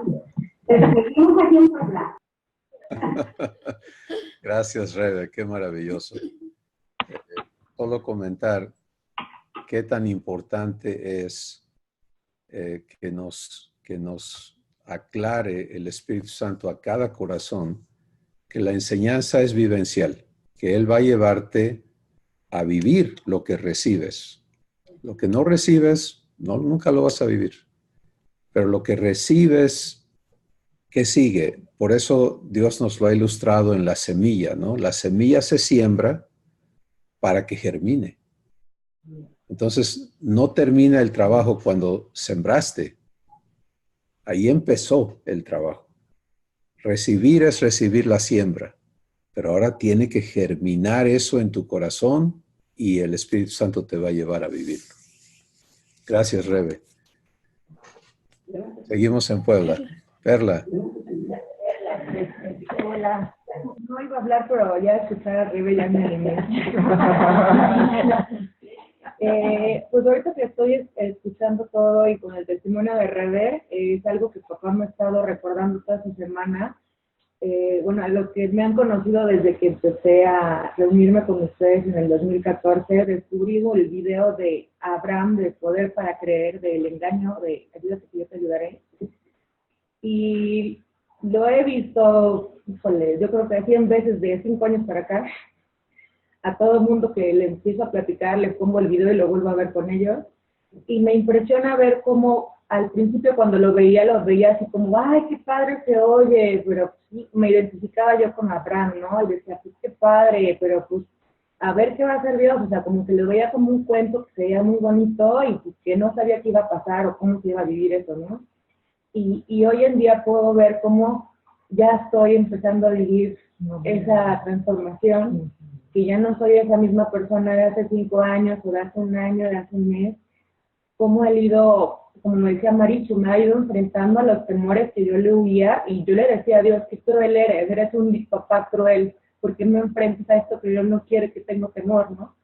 Gracias, Rebe, qué maravilloso. Solo comentar qué tan importante es que nos aclare el Espíritu Santo a cada corazón que la enseñanza es vivencial, que Él va a llevarte a vivir lo que recibes. Lo que no recibes, nunca lo vas a vivir. Pero lo que recibes, ¿qué sigue? Por eso Dios nos lo ha ilustrado en la semilla, ¿no? La semilla se siembra para que germine. Entonces, no termina el trabajo cuando sembraste. Ahí empezó el trabajo. Recibir es recibir la siembra, pero ahora tiene que germinar eso en tu corazón y el Espíritu Santo te va a llevar a vivirlo. Gracias, Rebe. Seguimos en Puebla. Perla. Hola. No iba a hablar, pero ya escuchar a Rebe ya me animé. Pues ahorita que estoy escuchando todo y con el testimonio de Rebe, es algo que papá me ha estado recordando toda esta semana. Bueno, a los que me han conocido desde que empecé a reunirme con ustedes en el 2014, descubrí el video de Abraham, de Poder para Creer, del engaño, de Ayúdate que yo te ayudaré. Y lo he visto, híjole, yo creo que 100 veces de 5 años para acá. a todo el mundo que le empiezo a platicar, les pongo el video y lo vuelvo a ver con ellos. Y me impresiona ver cómo al principio cuando los veía así como, ay, qué padre se oye, pero sí, me identificaba yo con Abraham, ¿no? Y decía, pues qué padre, pero pues a ver qué va a hacer Dios, o sea, como que lo veía como un cuento que se veía muy bonito y pues, que no sabía qué iba a pasar o cómo se iba a vivir eso, ¿no? Y hoy en día puedo ver cómo ya estoy empezando a vivir esa transformación, que ya no soy esa misma persona de hace 5 años o de hace un año, de hace un mes, cómo he ido, como me decía Marichu, me ha ido enfrentando a los temores que yo le huía y yo le decía a Dios, qué cruel eres un papá cruel, ¿por qué me enfrentas a esto que Dios no quiere que tengo temor, no?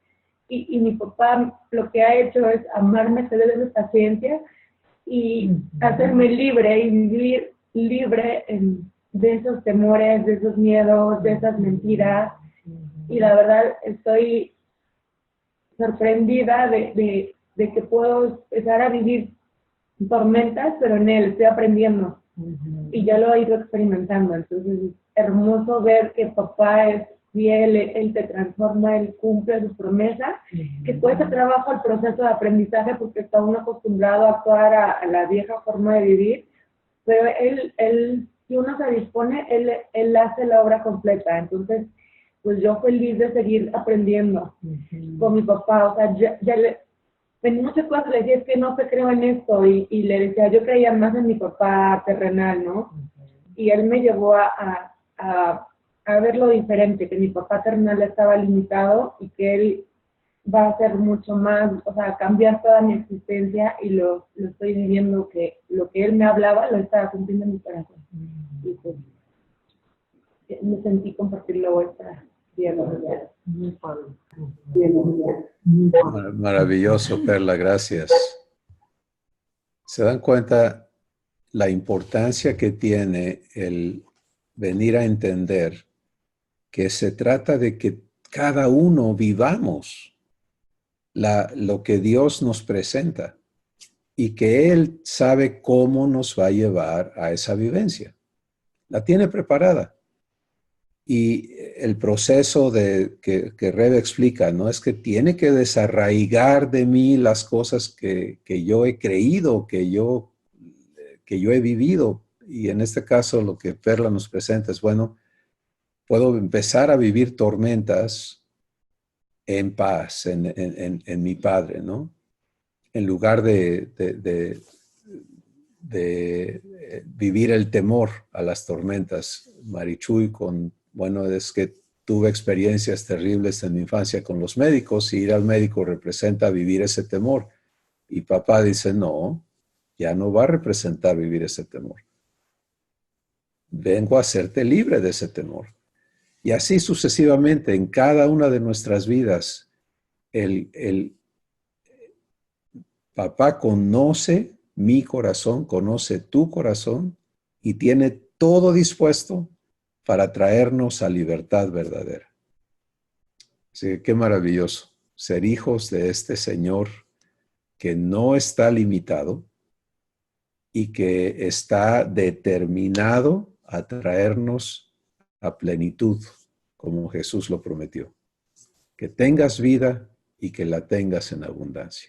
Y mi papá lo que ha hecho es amarme, tener esa paciencia y hacerme libre y vivir libre de esos temores, de esos miedos, de esas mentiras. Y la verdad estoy sorprendida de que puedo empezar a vivir tormentas, pero en él estoy aprendiendo. Y ya lo he ido experimentando. Entonces es hermoso ver que papá es fiel, él te transforma, él cumple sus promesas, que cuesta trabajo el proceso de aprendizaje porque está uno acostumbrado a actuar a la vieja forma de vivir, pero él si uno se dispone, él hace la obra completa. Entonces, pues yo feliz de seguir aprendiendo con mi papá. O sea, en muchas cosas le decía, es que no te creo en esto, y le decía, yo creía más en mi papá terrenal, ¿no? Y él me llevó a verlo diferente, que mi papá terrenal estaba limitado y que él va a hacer mucho más, o sea, cambiar toda mi existencia, y lo estoy viviendo, que lo que él me hablaba lo estaba cumpliendo en mi corazón. Y pues me sentí compartirlo esta día. Maravilloso, Perla, gracias. ¿Se dan cuenta la importancia que tiene el venir a entender que se trata de que cada uno vivamos lo que Dios nos presenta y que Él sabe cómo nos va a llevar a esa vivencia? La tiene preparada. Y el proceso que Rebe explica, ¿no? Es que tiene que desarraigar de mí las cosas que yo he creído, que yo he vivido. Y en este caso lo que Perla nos presenta es, bueno, puedo empezar a vivir tormentas en paz, en mi Padre, ¿no? En lugar de vivir el temor a las tormentas. Marichuy bueno, es que tuve experiencias terribles en mi infancia con los médicos, y ir al médico representa vivir ese temor. Y papá dice, no, ya no va a representar vivir ese temor. Vengo a hacerte libre de ese temor. Y así sucesivamente, en cada una de nuestras vidas, el papá conoce mi corazón, conoce tu corazón y tiene todo dispuesto para traernos a libertad verdadera. Así que qué maravilloso ser hijos de este Señor que no está limitado y que está determinado a traernos a plenitud, como Jesús lo prometió. Que tengas vida y que la tengas en abundancia.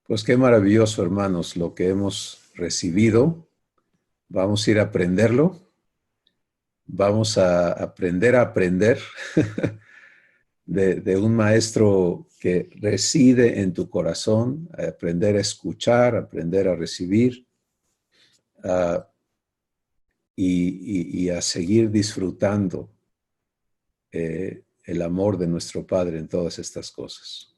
Pues qué maravilloso, hermanos, lo que hemos recibido. Vamos a ir a aprenderlo. Vamos a aprender de un maestro que reside en tu corazón, a aprender a escuchar, aprender a recibir y a seguir disfrutando el amor de nuestro Padre en todas estas cosas.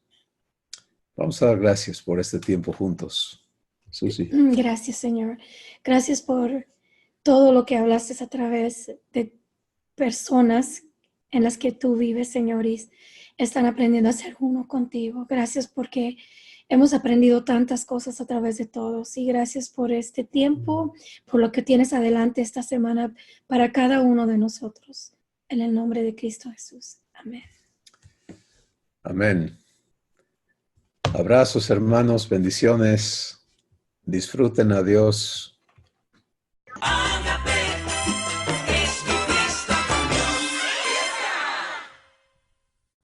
Vamos a dar gracias por este tiempo juntos. Susi. Gracias, Señor. Gracias por todo lo que hablaste a través de personas en las que tú vives, Señor, y están aprendiendo a ser uno contigo. Gracias porque hemos aprendido tantas cosas a través de todos, y gracias por este tiempo, por lo que tienes adelante esta semana para cada uno de nosotros. En el nombre de Cristo Jesús. Amén. Amén. Abrazos, hermanos, bendiciones. Disfruten a Dios.